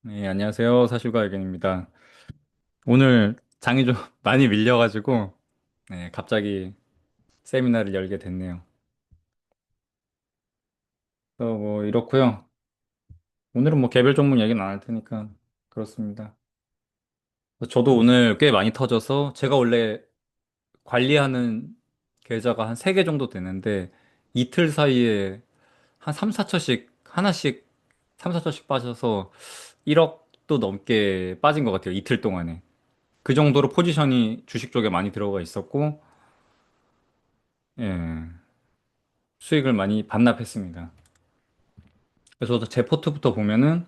네, 안녕하세요. 사실과 의견입니다. 오늘 장이 좀 많이 밀려가지고, 네, 갑자기 세미나를 열게 됐네요. 뭐, 이렇고요. 오늘은 뭐 개별 종목 얘기는 안 할 테니까, 그렇습니다. 저도 오늘 꽤 많이 터져서, 제가 원래 관리하는 계좌가 한 3개 정도 되는데, 이틀 사이에 한 3, 4천씩, 하나씩 3, 4천씩 빠져서 1억도 넘게 빠진 것 같아요. 이틀 동안에. 그 정도로 포지션이 주식 쪽에 많이 들어가 있었고, 예. 수익을 많이 반납했습니다. 그래서 제 포트부터 보면은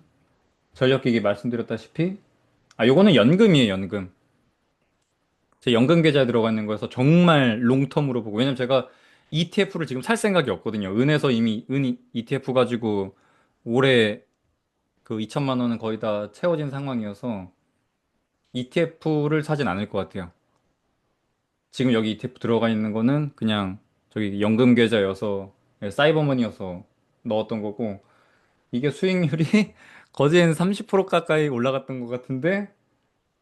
전력기기 말씀드렸다시피 요거는 연금이에요, 연금. 제 연금 계좌에 들어가 있는 거여서 정말 롱텀으로 보고 왜냐면 제가 ETF를 지금 살 생각이 없거든요. 은에서 이미 은 ETF 가지고 올해 그 2천만 원은 거의 다 채워진 상황이어서 ETF를 사진 않을 것 같아요. 지금 여기 ETF 들어가 있는 거는 그냥 저기 연금 계좌여서 사이버머니여서 넣었던 거고 이게 수익률이 거진 30% 가까이 올라갔던 것 같은데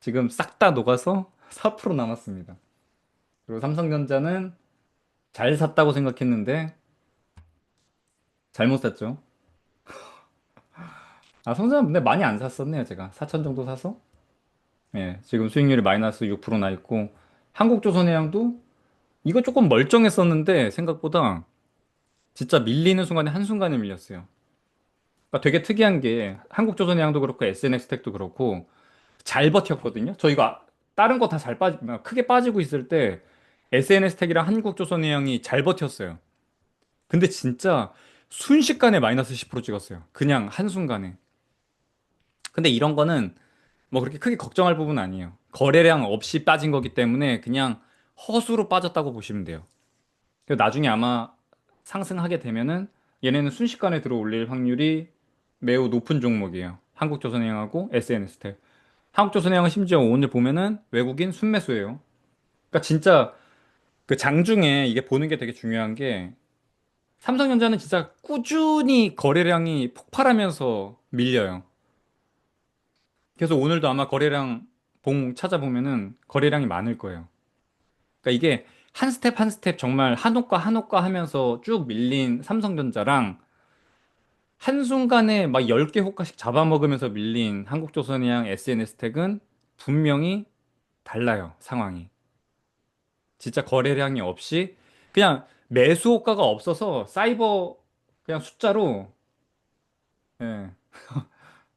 지금 싹 다 녹아서 4% 남았습니다. 그리고 삼성전자는 잘 샀다고 생각했는데 잘못 샀죠. 삼성전자 근데 많이 안 샀었네요, 제가. 4천 정도 사서. 예, 지금 수익률이 마이너스 6% 나 있고 한국조선해양도 이거 조금 멀쩡했었는데 생각보다 진짜 밀리는 순간에 한순간에 밀렸어요. 그러니까 되게 특이한 게 한국조선해양도 그렇고 SNX텍도 그렇고 잘 버텼거든요. 저 이거 다른 거 다 잘 크게 빠지고 있을 때 SNS택이랑 한국조선해양이 잘 버텼어요. 근데 진짜 순식간에 마이너스 10% 찍었어요. 그냥 한순간에. 근데 이런 거는 뭐 그렇게 크게 걱정할 부분은 아니에요. 거래량 없이 빠진 거기 때문에 그냥 허수로 빠졌다고 보시면 돼요. 그리고 나중에 아마 상승하게 되면은 얘네는 순식간에 들어 올릴 확률이 매우 높은 종목이에요. 한국조선해양하고 SNS택. 한국조선해양은 심지어 오늘 보면은 외국인 순매수예요. 그러니까 진짜 그 장중에 이게 보는 게 되게 중요한 게 삼성전자는 진짜 꾸준히 거래량이 폭발하면서 밀려요. 그래서 오늘도 아마 거래량 봉 찾아보면은 거래량이 많을 거예요. 그러니까 이게 한 스텝 한 스텝 정말 한옥과 한옥과 하면서 쭉 밀린 삼성전자랑 한순간에 막 10개 호가씩 잡아먹으면서 밀린 한국조선해양 SNS택은 분명히 달라요, 상황이. 진짜 거래량이 없이 그냥 매수 호가가 없어서 사이버 그냥 숫자로 예,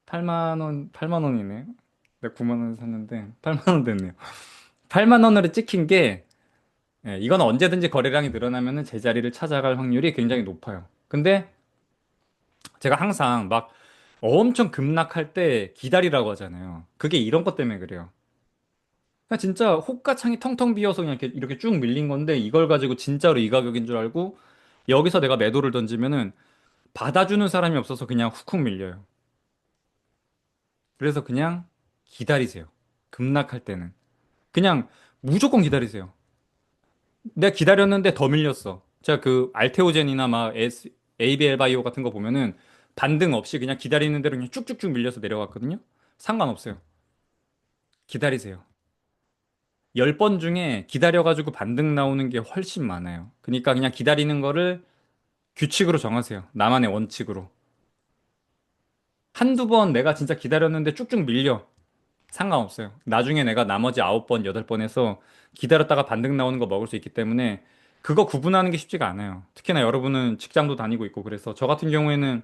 8만 원, 8만 원이네. 내가 9만 원 샀는데 8만 원 됐네요. 8만 원으로 찍힌 게 이건 언제든지 거래량이 늘어나면은 제자리를 찾아갈 확률이 굉장히 높아요. 근데 제가 항상 막 엄청 급락할 때 기다리라고 하잖아요. 그게 이런 것 때문에 그래요. 그냥 진짜 호가창이 텅텅 비어서 그냥 이렇게 쭉 밀린 건데 이걸 가지고 진짜로 이 가격인 줄 알고 여기서 내가 매도를 던지면은 받아주는 사람이 없어서 그냥 훅훅 밀려요. 그래서 그냥 기다리세요. 급락할 때는. 그냥 무조건 기다리세요. 내가 기다렸는데 더 밀렸어. 제가 그 알테오젠이나 막 ABL 바이오 같은 거 보면은 반등 없이 그냥 기다리는 대로 그냥 쭉쭉쭉 밀려서 내려갔거든요. 상관없어요. 기다리세요. 10번 중에 기다려가지고 반등 나오는 게 훨씬 많아요. 그러니까 그냥 기다리는 거를 규칙으로 정하세요. 나만의 원칙으로. 한두 번 내가 진짜 기다렸는데 쭉쭉 밀려. 상관없어요. 나중에 내가 나머지 9번, 8번 해서 기다렸다가 반등 나오는 거 먹을 수 있기 때문에 그거 구분하는 게 쉽지가 않아요. 특히나 여러분은 직장도 다니고 있고 그래서 저 같은 경우에는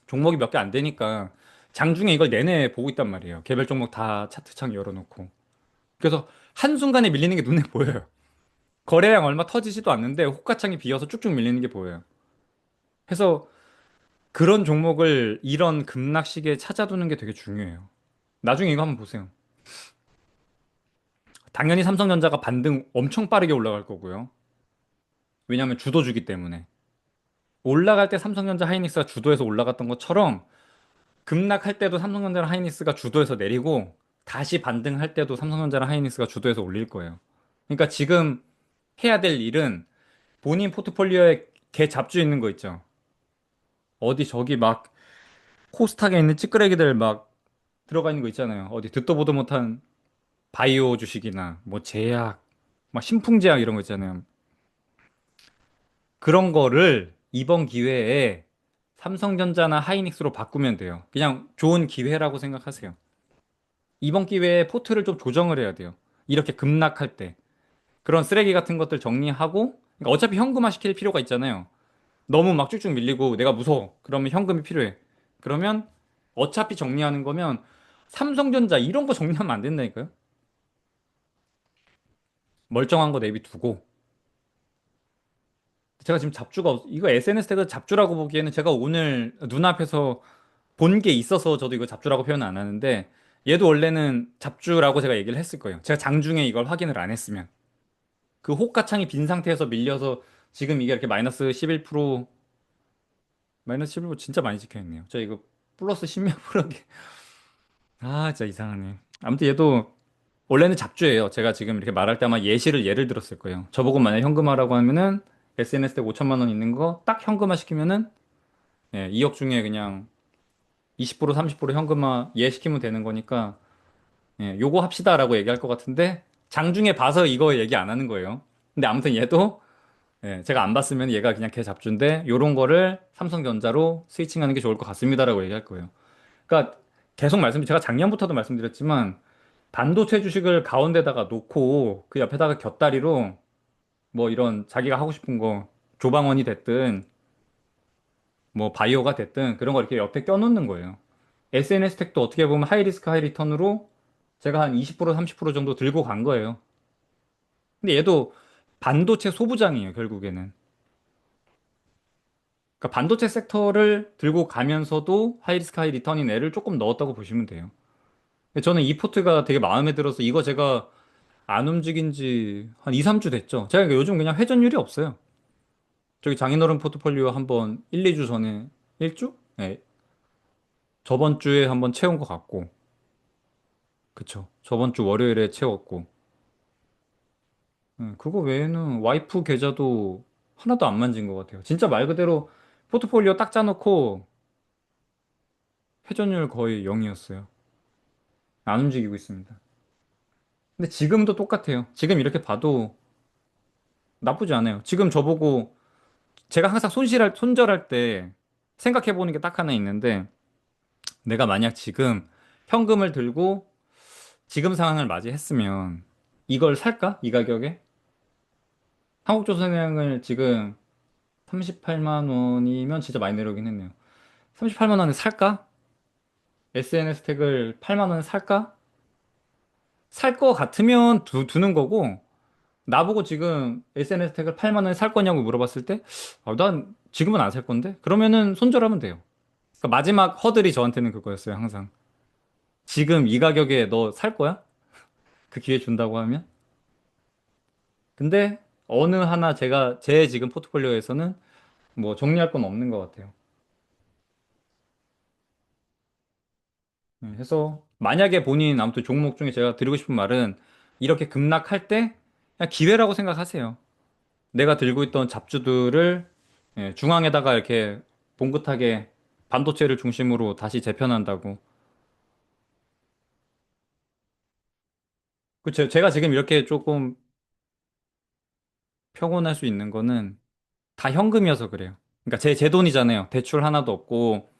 종목이 몇 개 안 되니까 장중에 이걸 내내 보고 있단 말이에요. 개별 종목 다 차트창 열어놓고. 그래서 한순간에 밀리는 게 눈에 보여요. 거래량 얼마 터지지도 않는데 호가창이 비어서 쭉쭉 밀리는 게 보여요. 그래서 그런 종목을 이런 급락 시기에 찾아두는 게 되게 중요해요. 나중에 이거 한번 보세요. 당연히 삼성전자가 반등 엄청 빠르게 올라갈 거고요. 왜냐하면 주도주기 때문에. 올라갈 때 삼성전자 하이닉스가 주도해서 올라갔던 것처럼 급락할 때도 삼성전자랑 하이닉스가 주도해서 내리고 다시 반등할 때도 삼성전자랑 하이닉스가 주도해서 올릴 거예요. 그러니까 지금 해야 될 일은 본인 포트폴리오에 개 잡주 있는 거 있죠. 어디 저기 막 코스닥에 있는 찌끄레기들 막 들어가 있는 거 있잖아요. 어디 듣도 보도 못한 바이오 주식이나 뭐 제약, 막 신풍제약 이런 거 있잖아요. 그런 거를 이번 기회에 삼성전자나 하이닉스로 바꾸면 돼요. 그냥 좋은 기회라고 생각하세요. 이번 기회에 포트를 좀 조정을 해야 돼요. 이렇게 급락할 때. 그런 쓰레기 같은 것들 정리하고, 그러니까 어차피 현금화 시킬 필요가 있잖아요. 너무 막 쭉쭉 밀리고 내가 무서워. 그러면 현금이 필요해. 그러면 어차피 정리하는 거면 삼성전자 이런 거 정리하면 안 된다니까요. 멀쩡한 거 내비두고. 제가 지금 잡주가 이거 SNS 태그 잡주라고 보기에는 제가 오늘 눈앞에서 본 게 있어서 저도 이거 잡주라고 표현은 안 하는데 얘도 원래는 잡주라고 제가 얘기를 했을 거예요. 제가 장중에 이걸 확인을 안 했으면. 그 호가창이 빈 상태에서 밀려서 지금 이게 이렇게 마이너스 11%, 마이너스 11% 진짜 많이 찍혀 있네요. 저 이거 플러스 10몇 프로게. 아, 진짜 이상하네. 아무튼 얘도 원래는 잡주예요. 제가 지금 이렇게 말할 때 아마 예를 들었을 거예요. 저보고 만약 현금화라고 하면은 SNS 때 5천만 원 있는 거 딱 현금화 시키면은 2억 중에 그냥 20% 30% 현금화 시키면 되는 거니까 요거 합시다라고 얘기할 것 같은데 장중에 봐서 이거 얘기 안 하는 거예요. 근데 아무튼 얘도 제가 안 봤으면 얘가 그냥 걔 잡주인데 요런 거를 삼성전자로 스위칭하는 게 좋을 것 같습니다라고 얘기할 거예요. 그러니까 계속 제가 작년부터도 말씀드렸지만 반도체 주식을 가운데다가 놓고 그 옆에다가 곁다리로 뭐 이런 자기가 하고 싶은 거 조방원이 됐든 뭐 바이오가 됐든 그런 거 이렇게 옆에 껴놓는 거예요. SNS 텍도 어떻게 보면 하이 리스크 하이 리턴으로 제가 한 20% 30% 정도 들고 간 거예요. 근데 얘도 반도체 소부장이에요, 결국에는. 그러니까 반도체 섹터를 들고 가면서도 하이 리스크 하이 리턴인 애를 조금 넣었다고 보시면 돼요. 저는 이 포트가 되게 마음에 들어서 이거 제가 안 움직인 지 한 2, 3주 됐죠. 제가 요즘 그냥 회전율이 없어요. 저기 장인어른 포트폴리오 한번 1, 2주 전에 1주? 네. 저번 주에 한번 채운 것 같고. 그쵸. 저번 주 월요일에 채웠고. 그거 외에는 와이프 계좌도 하나도 안 만진 것 같아요. 진짜 말 그대로 포트폴리오 딱 짜놓고 회전율 거의 0이었어요. 안 움직이고 있습니다. 근데 지금도 똑같아요. 지금 이렇게 봐도 나쁘지 않아요. 지금 저보고 제가 항상 손절할 때 생각해 보는 게 딱 하나 있는데 내가 만약 지금 현금을 들고 지금 상황을 맞이했으면 이걸 살까? 이 가격에? 한국조선해양을 지금 38만 원이면 진짜 많이 내려오긴 했네요. 38만 원에 살까? SNS 택을 8만 원에 살까? 살 거 같으면 두는 거고, 나보고 지금 SNS 택을 8만 원에 살 거냐고 물어봤을 때, 난 지금은 안 살 건데? 그러면은 손절하면 돼요. 그러니까 마지막 허들이 저한테는 그거였어요, 항상. 지금 이 가격에 너 살 거야? 그 기회 준다고 하면? 근데 어느 하나 제 지금 포트폴리오에서는 뭐 정리할 건 없는 것 같아요. 해서 만약에 본인 아무튼 종목 중에 제가 드리고 싶은 말은 이렇게 급락할 때 그냥 기회라고 생각하세요. 내가 들고 있던 잡주들을 중앙에다가 이렇게 봉긋하게 반도체를 중심으로 다시 재편한다고. 그쵸. 제가 지금 이렇게 조금 평온할 수 있는 거는 다 현금이어서 그래요. 그러니까 제 돈이잖아요. 대출 하나도 없고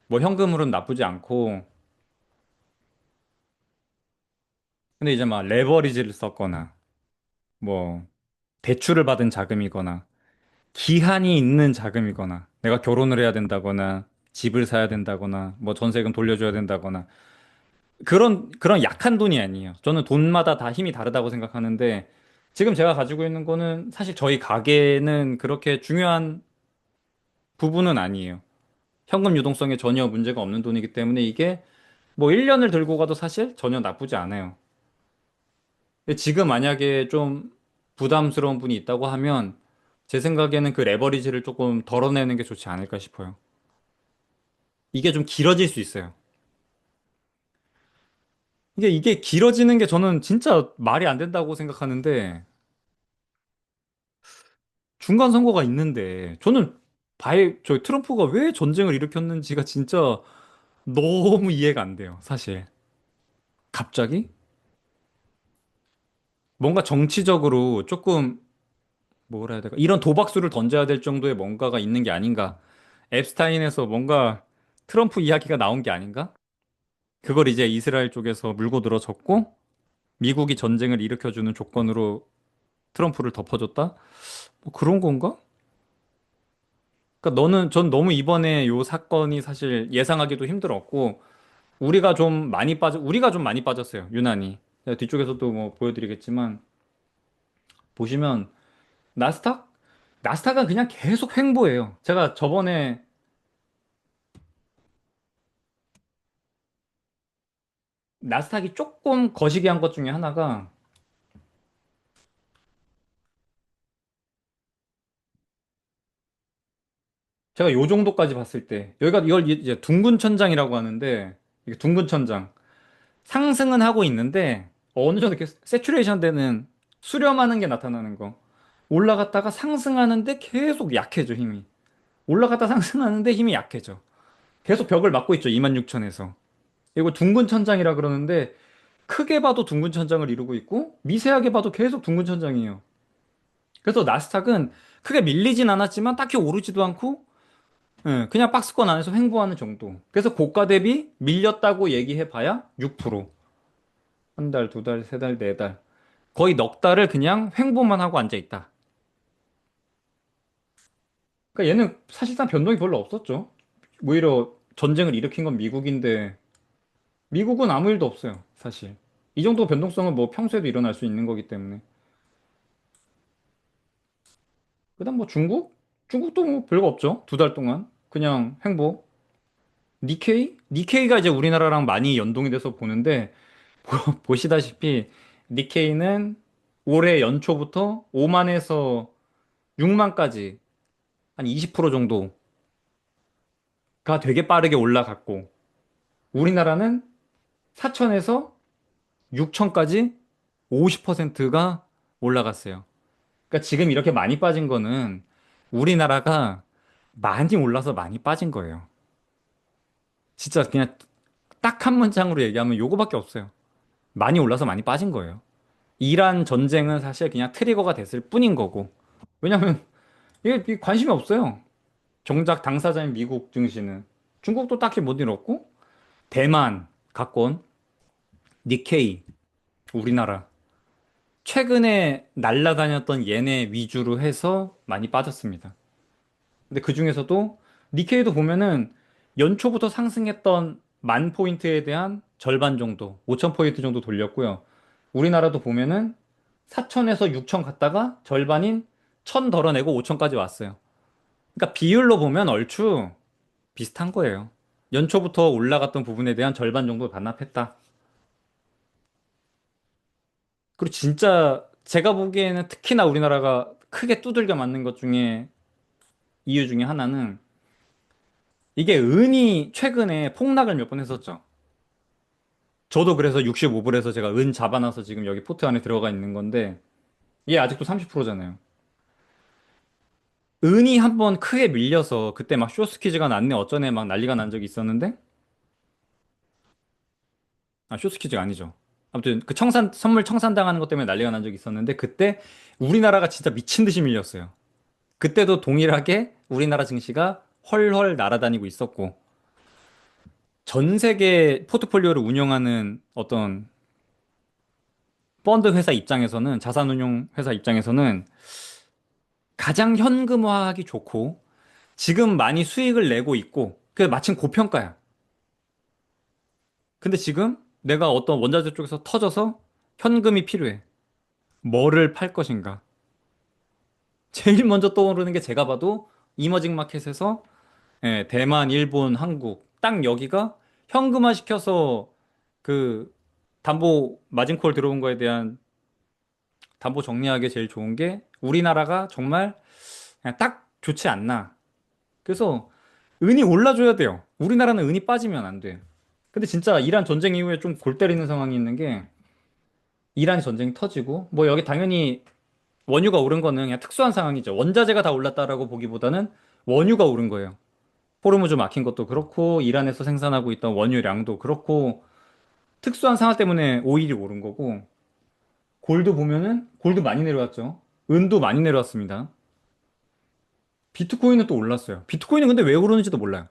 뭐 현금으로는 나쁘지 않고 근데 이제 막 레버리지를 썼거나 뭐 대출을 받은 자금이거나 기한이 있는 자금이거나 내가 결혼을 해야 된다거나 집을 사야 된다거나 뭐 전세금 돌려줘야 된다거나 그런 약한 돈이 아니에요. 저는 돈마다 다 힘이 다르다고 생각하는데 지금 제가 가지고 있는 거는 사실 저희 가게는 그렇게 중요한 부분은 아니에요. 현금 유동성에 전혀 문제가 없는 돈이기 때문에 이게 뭐 1년을 들고 가도 사실 전혀 나쁘지 않아요. 근데 지금 만약에 좀 부담스러운 분이 있다고 하면 제 생각에는 그 레버리지를 조금 덜어내는 게 좋지 않을까 싶어요. 이게 좀 길어질 수 있어요. 이게 길어지는 게 저는 진짜 말이 안 된다고 생각하는데 중간 선거가 있는데 저는 저 트럼프가 왜 전쟁을 일으켰는지가 진짜 너무 이해가 안 돼요, 사실. 갑자기? 뭔가 정치적으로 조금, 뭐라 해야 될까? 이런 도박수를 던져야 될 정도의 뭔가가 있는 게 아닌가? 앱스타인에서 뭔가 트럼프 이야기가 나온 게 아닌가? 그걸 이제 이스라엘 쪽에서 물고 들어줬고, 미국이 전쟁을 일으켜주는 조건으로 트럼프를 덮어줬다? 뭐 그런 건가? 그러니까 전 너무 이번에 요 사건이 사실 예상하기도 힘들었고, 우리가 좀 많이 빠졌어요. 유난히. 제가 뒤쪽에서도 뭐 보여드리겠지만, 보시면, 나스닥? 나스닥은 그냥 계속 횡보해요. 제가 저번에 나스닥이 조금 거시기 한 것 중에 하나가, 제가 요 정도까지 봤을 때, 여기가 이걸 이제 둥근 천장이라고 하는데, 이게 둥근 천장. 상승은 하고 있는데, 어느 정도 이렇게 세츄레이션 되는 수렴하는 게 나타나는 거. 올라갔다가 상승하는데 계속 약해져, 힘이. 올라갔다 상승하는데 힘이 약해져. 계속 벽을 막고 있죠. 26,000에서. 이거 둥근 천장이라 그러는데 크게 봐도 둥근 천장을 이루고 있고 미세하게 봐도 계속 둥근 천장이에요. 그래서 나스닥은 크게 밀리진 않았지만 딱히 오르지도 않고 예, 그냥 박스권 안에서 횡보하는 정도. 그래서 고가 대비 밀렸다고 얘기해 봐야 6%. 한 달, 두 달, 세 달, 네 달. 거의 넉 달을 그냥 횡보만 하고 앉아 있다. 그러니까 얘는 사실상 변동이 별로 없었죠. 오히려 전쟁을 일으킨 건 미국인데 미국은 아무 일도 없어요, 사실. 이 정도 변동성은 뭐 평소에도 일어날 수 있는 거기 때문에. 그다음 뭐 중국? 중국도 뭐 별거 없죠. 두 달 동안. 그냥 횡보. 니케이? 니케이가 이제 우리나라랑 많이 연동이 돼서 보는데, 보시다시피, 니케이는 올해 연초부터 5만에서 6만까지 한 20% 정도가 되게 빠르게 올라갔고, 우리나라는 4천에서 6천까지 50%가 올라갔어요. 그러니까 지금 이렇게 많이 빠진 거는 우리나라가 많이 올라서 많이 빠진 거예요. 진짜 그냥 딱 한 문장으로 얘기하면 요거밖에 없어요. 많이 올라서 많이 빠진 거예요. 이란 전쟁은 사실 그냥 트리거가 됐을 뿐인 거고. 왜냐면 이게 관심이 없어요. 정작 당사자인 미국 증시는. 중국도 딱히 못 잃었고, 대만, 각권, 니케이, 우리나라. 최근에 날라다녔던 얘네 위주로 해서 많이 빠졌습니다. 근데 그 중에서도 니케이도 보면은 연초부터 상승했던 10,000포인트에 대한 절반 정도, 5,000포인트 정도 돌렸고요. 우리나라도 보면은 4천에서 6천 갔다가 절반인 1,000 덜어내고 5천까지 왔어요. 그러니까 비율로 보면 얼추 비슷한 거예요. 연초부터 올라갔던 부분에 대한 절반 정도 반납했다. 그리고 진짜 제가 보기에는 특히나 우리나라가 크게 두들겨 맞는 것 중에 이유 중에 하나는 이게 은이 최근에 폭락을 몇 번 했었죠. 저도 그래서 65불에서 제가 은 잡아놔서 지금 여기 포트 안에 들어가 있는 건데 얘 아직도 30%잖아요. 은이 한번 크게 밀려서 그때 막 쇼스퀴즈가 났네 어쩌네 막 난리가 난 적이 있었는데 아 쇼스퀴즈가 아니죠. 아무튼 그 선물 청산당하는 것 때문에 난리가 난 적이 있었는데 그때 우리나라가 진짜 미친 듯이 밀렸어요. 그때도 동일하게 우리나라 증시가 헐헐 날아다니고 있었고 전 세계 포트폴리오를 운영하는 어떤 펀드 회사 입장에서는 자산운용 회사 입장에서는 가장 현금화하기 좋고 지금 많이 수익을 내고 있고 그 마침 고평가야. 근데 지금 내가 어떤 원자재 쪽에서 터져서 현금이 필요해. 뭐를 팔 것인가? 제일 먼저 떠오르는 게 제가 봐도 이머징 마켓에서 예, 대만, 일본, 한국 딱 여기가 현금화 시켜서 그 담보 마진콜 들어온 거에 대한 담보 정리하기 제일 좋은 게 우리나라가 정말 그냥 딱 좋지 않나. 그래서 은이 올라줘야 돼요. 우리나라는 은이 빠지면 안 돼. 근데 진짜 이란 전쟁 이후에 좀 골 때리는 상황이 있는 게 이란 전쟁이 터지고 뭐 여기 당연히 원유가 오른 거는 그냥 특수한 상황이죠. 원자재가 다 올랐다라고 보기보다는 원유가 오른 거예요. 호르무즈 막힌 것도 그렇고 이란에서 생산하고 있던 원유량도 그렇고 특수한 상황 때문에 오일이 오른 거고 골드 보면은 골드 많이 내려왔죠. 은도 많이 내려왔습니다. 비트코인은 또 올랐어요. 비트코인은 근데 왜 오르는지도 몰라요.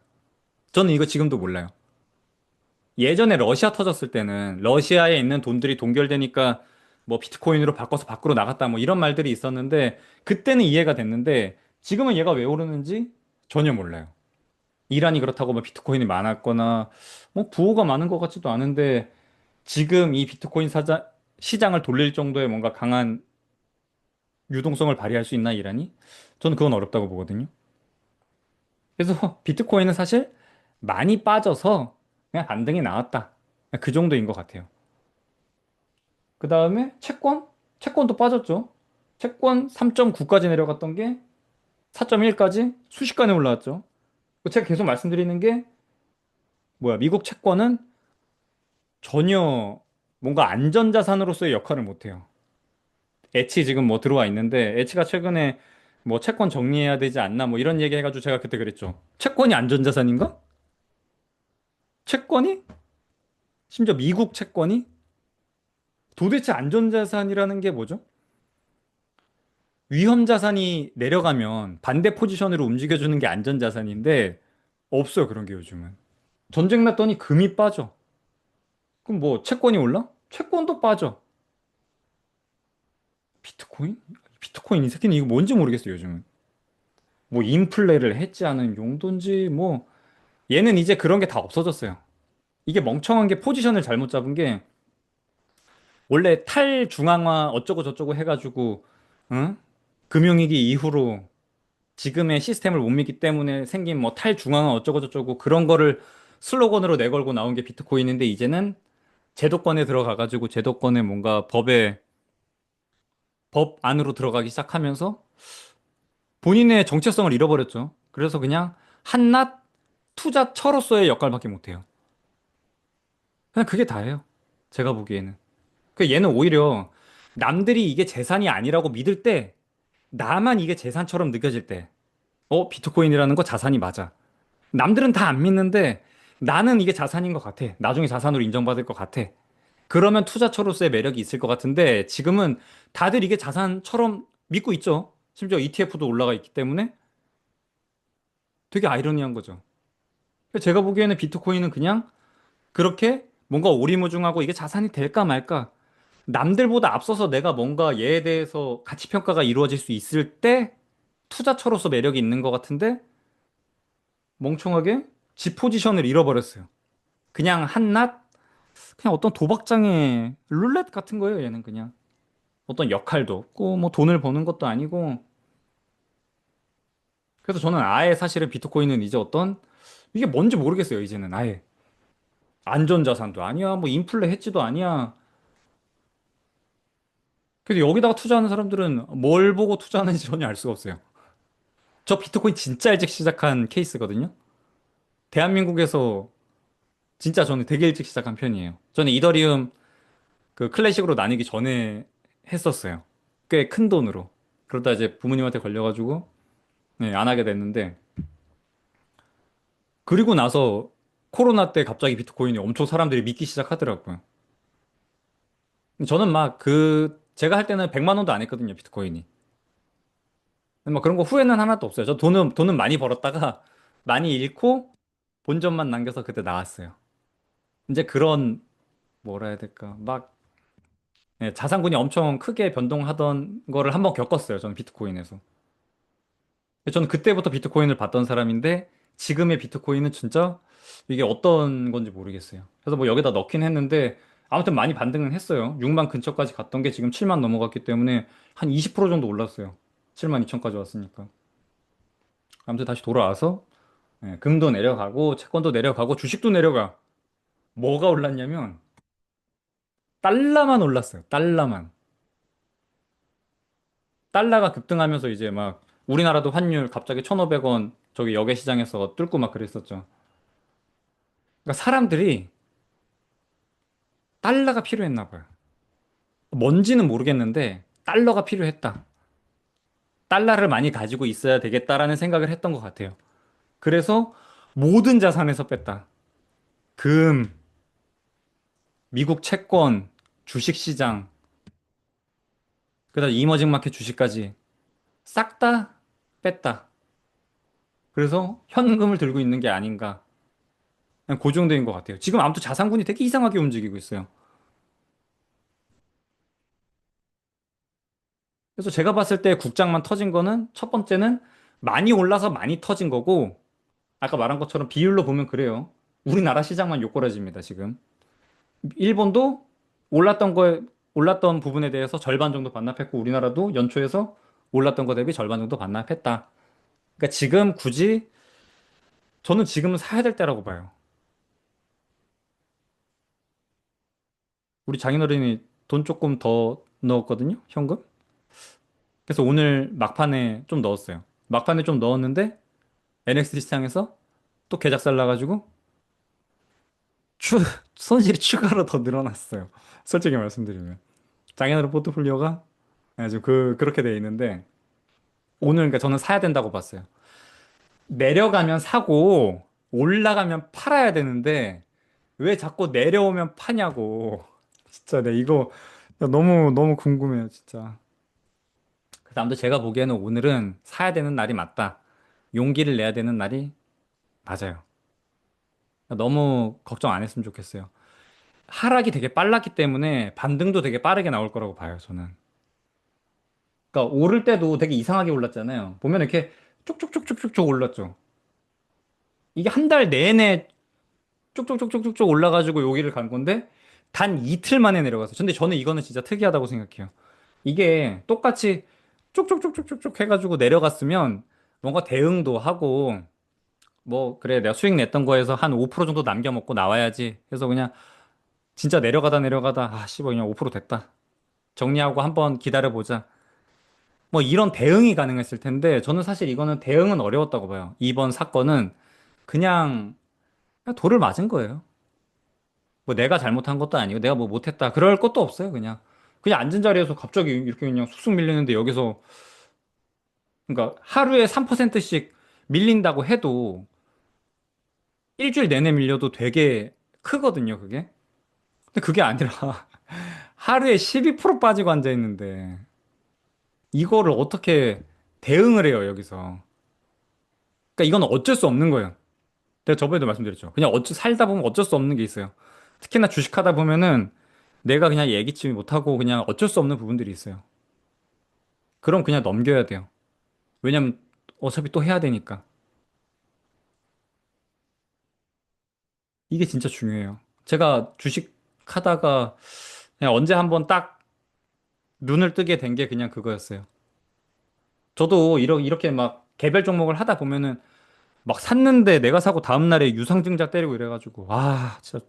저는 이거 지금도 몰라요. 예전에 러시아 터졌을 때는 러시아에 있는 돈들이 동결되니까 뭐 비트코인으로 바꿔서 밖으로 나갔다 뭐 이런 말들이 있었는데 그때는 이해가 됐는데 지금은 얘가 왜 오르는지 전혀 몰라요. 이란이 그렇다고 뭐 비트코인이 많았거나 뭐 부호가 많은 것 같지도 않은데 지금 이 비트코인 시장을 돌릴 정도의 뭔가 강한 유동성을 발휘할 수 있나 이란이? 저는 그건 어렵다고 보거든요. 그래서 비트코인은 사실 많이 빠져서 그냥 반등이 나왔다. 그 정도인 것 같아요. 그 다음에 채권? 채권도 빠졌죠. 채권 3.9까지 내려갔던 게 4.1까지 순식간에 올라왔죠. 제가 계속 말씀드리는 게 뭐야, 미국 채권은 전혀 뭔가 안전자산으로서의 역할을 못해요. 엣지 지금 뭐 들어와 있는데 엣지가 최근에 뭐 채권 정리해야 되지 않나 뭐 이런 얘기 해가지고 제가 그때 그랬죠. 채권이 안전자산인가? 채권이? 심지어 미국 채권이? 도대체 안전자산이라는 게 뭐죠? 위험자산이 내려가면 반대 포지션으로 움직여주는 게 안전자산인데 없어요, 그런 게 요즘은. 전쟁 났더니 금이 빠져. 그럼 뭐 채권이 올라? 채권도 빠져. 비트코인? 비트코인 이 새끼는 이거 뭔지 모르겠어요, 요즘은. 뭐 인플레를 해지하는 용도인지 뭐 얘는 이제 그런 게 다 없어졌어요. 이게 멍청한 게 포지션을 잘못 잡은 게 원래 탈중앙화 어쩌고 저쩌고 해가지고 응? 금융위기 이후로 지금의 시스템을 못 믿기 때문에 생긴 뭐 탈중앙화 어쩌고 저쩌고 그런 거를 슬로건으로 내걸고 나온 게 비트코인인데 이제는 제도권에 들어가가지고 제도권의 뭔가 법 안으로 들어가기 시작하면서 본인의 정체성을 잃어버렸죠. 그래서 그냥 한낱 투자처로서의 역할밖에 못해요. 그냥 그게 다예요. 제가 보기에는. 그 얘는 오히려 남들이 이게 재산이 아니라고 믿을 때 나만 이게 재산처럼 느껴질 때 비트코인이라는 거 자산이 맞아. 남들은 다 안 믿는데 나는 이게 자산인 것 같아. 나중에 자산으로 인정받을 것 같아. 그러면 투자처로서의 매력이 있을 것 같은데 지금은 다들 이게 자산처럼 믿고 있죠. 심지어 ETF도 올라가 있기 때문에 되게 아이러니한 거죠. 제가 보기에는 비트코인은 그냥 그렇게 뭔가 오리무중하고 이게 자산이 될까 말까 남들보다 앞서서 내가 뭔가 얘에 대해서 가치 평가가 이루어질 수 있을 때 투자처로서 매력이 있는 것 같은데 멍청하게 지 포지션을 잃어버렸어요. 그냥 한낱 그냥 어떤 도박장의 룰렛 같은 거예요. 얘는 그냥 어떤 역할도 없고 뭐 돈을 버는 것도 아니고 그래서 저는 아예 사실은 비트코인은 이제 어떤 이게 뭔지 모르겠어요. 이제는 아예 안전자산도 아니야 뭐 인플레 해지도 아니야. 그래서 여기다가 투자하는 사람들은 뭘 보고 투자하는지 전혀 알 수가 없어요. 저 비트코인 진짜 일찍 시작한 케이스거든요. 대한민국에서 진짜 저는 되게 일찍 시작한 편이에요. 저는 이더리움 그 클래식으로 나뉘기 전에 했었어요. 꽤 큰 돈으로. 그러다 이제 부모님한테 걸려가지고 네, 안 하게 됐는데 그리고 나서 코로나 때 갑자기 비트코인이 엄청 사람들이 믿기 시작하더라고요. 저는 막 제가 할 때는 100만 원도 안 했거든요, 비트코인이. 근데 막 그런 거 후회는 하나도 없어요. 저 돈은 많이 벌었다가 많이 잃고 본전만 남겨서 그때 나왔어요. 이제 그런 뭐라 해야 될까? 막 네, 자산군이 엄청 크게 변동하던 거를 한번 겪었어요. 저는 비트코인에서. 저는 그때부터 비트코인을 봤던 사람인데 지금의 비트코인은 진짜 이게 어떤 건지 모르겠어요. 그래서 뭐 여기다 넣긴 했는데 아무튼 많이 반등은 했어요. 6만 근처까지 갔던 게 지금 7만 넘어갔기 때문에 한 20% 정도 올랐어요. 7만 2천까지 왔으니까. 아무튼 다시 돌아와서 금도 내려가고 채권도 내려가고 주식도 내려가. 뭐가 올랐냐면 달러만 올랐어요. 달러만. 달러가 급등하면서 이제 막 우리나라도 환율 갑자기 1,500원 저기 역외 시장에서 뚫고 막 그랬었죠. 그러니까 사람들이 달러가 필요했나 봐요. 뭔지는 모르겠는데 달러가 필요했다. 달러를 많이 가지고 있어야 되겠다라는 생각을 했던 것 같아요. 그래서 모든 자산에서 뺐다. 금, 미국 채권, 주식시장, 그다음 이머징 마켓 주식까지 싹 다 뺐다. 그래서 현금을 들고 있는 게 아닌가. 그냥 고정된 것 같아요. 지금 아무튼 자산군이 되게 이상하게 움직이고 있어요. 그래서 제가 봤을 때 국장만 터진 거는 첫 번째는 많이 올라서 많이 터진 거고, 아까 말한 것처럼 비율로 보면 그래요. 우리나라 시장만 욕걸어집니다, 지금. 일본도 올랐던 거에, 올랐던 부분에 대해서 절반 정도 반납했고, 우리나라도 연초에서 올랐던 거 대비 절반 정도 반납했다. 그러니까 지금 굳이, 저는 지금은 사야 될 때라고 봐요. 우리 장인어른이 돈 조금 더 넣었거든요, 현금? 그래서 오늘 막판에 좀 넣었어요. 막판에 좀 넣었는데, NXT 시장에서 또 개작살 나가지고, 추, 손실이 추가로 더 늘어났어요. 솔직히 말씀드리면. 장인어른 포트폴리오가 아주 그렇게 돼 있는데, 오늘 그러니까 저는 사야 된다고 봤어요. 내려가면 사고, 올라가면 팔아야 되는데, 왜 자꾸 내려오면 파냐고. 진짜, 네, 이거 너무 궁금해요, 진짜. 그래서 아무튼 제가 보기에는 오늘은 사야 되는 날이 맞다. 용기를 내야 되는 날이 맞아요. 너무 걱정 안 했으면 좋겠어요. 하락이 되게 빨랐기 때문에 반등도 되게 빠르게 나올 거라고 봐요, 저는. 그러니까 오를 때도 되게 이상하게 올랐잖아요. 보면 이렇게 쭉쭉쭉쭉쭉 올랐죠. 이게 한 달 내내 쭉쭉쭉쭉쭉 올라가지고 여기를 간 건데 단 이틀 만에 내려갔어요. 근데 저는 이거는 진짜 특이하다고 생각해요. 이게 똑같이 쭉쭉쭉쭉쭉 해가지고 내려갔으면 뭔가 대응도 하고 뭐 그래 내가 수익 냈던 거에서 한 5% 정도 남겨 먹고 나와야지 해서 그냥 진짜 내려가다 아 씨발 그냥 5% 됐다. 정리하고 한번 기다려보자. 뭐 이런 대응이 가능했을 텐데 저는 사실 이거는 대응은 어려웠다고 봐요. 이번 사건은 그냥 돌을 맞은 거예요. 뭐 내가 잘못한 것도 아니고 내가 뭐 못했다 그럴 것도 없어요. 그냥 앉은 자리에서 갑자기 이렇게 그냥 쑥쑥 밀리는데 여기서 그러니까 하루에 3%씩 밀린다고 해도 일주일 내내 밀려도 되게 크거든요. 그게. 근데 그게 아니라 하루에 12% 빠지고 앉아 있는데 이거를 어떻게 대응을 해요, 여기서. 그러니까 이건 어쩔 수 없는 거예요. 제가 저번에도 말씀드렸죠. 그냥 살다 보면 어쩔 수 없는 게 있어요. 특히나 주식하다 보면은 내가 그냥 예기치 못하고 그냥 어쩔 수 없는 부분들이 있어요. 그럼 그냥 넘겨야 돼요. 왜냐면 어차피 또 해야 되니까. 이게 진짜 중요해요. 제가 주식 하다가 그냥 언제 한번 딱 눈을 뜨게 된 게 그냥 그거였어요. 저도 이렇게 막 개별 종목을 하다 보면은 막 샀는데 내가 사고 다음날에 유상증자 때리고 이래가지고 진짜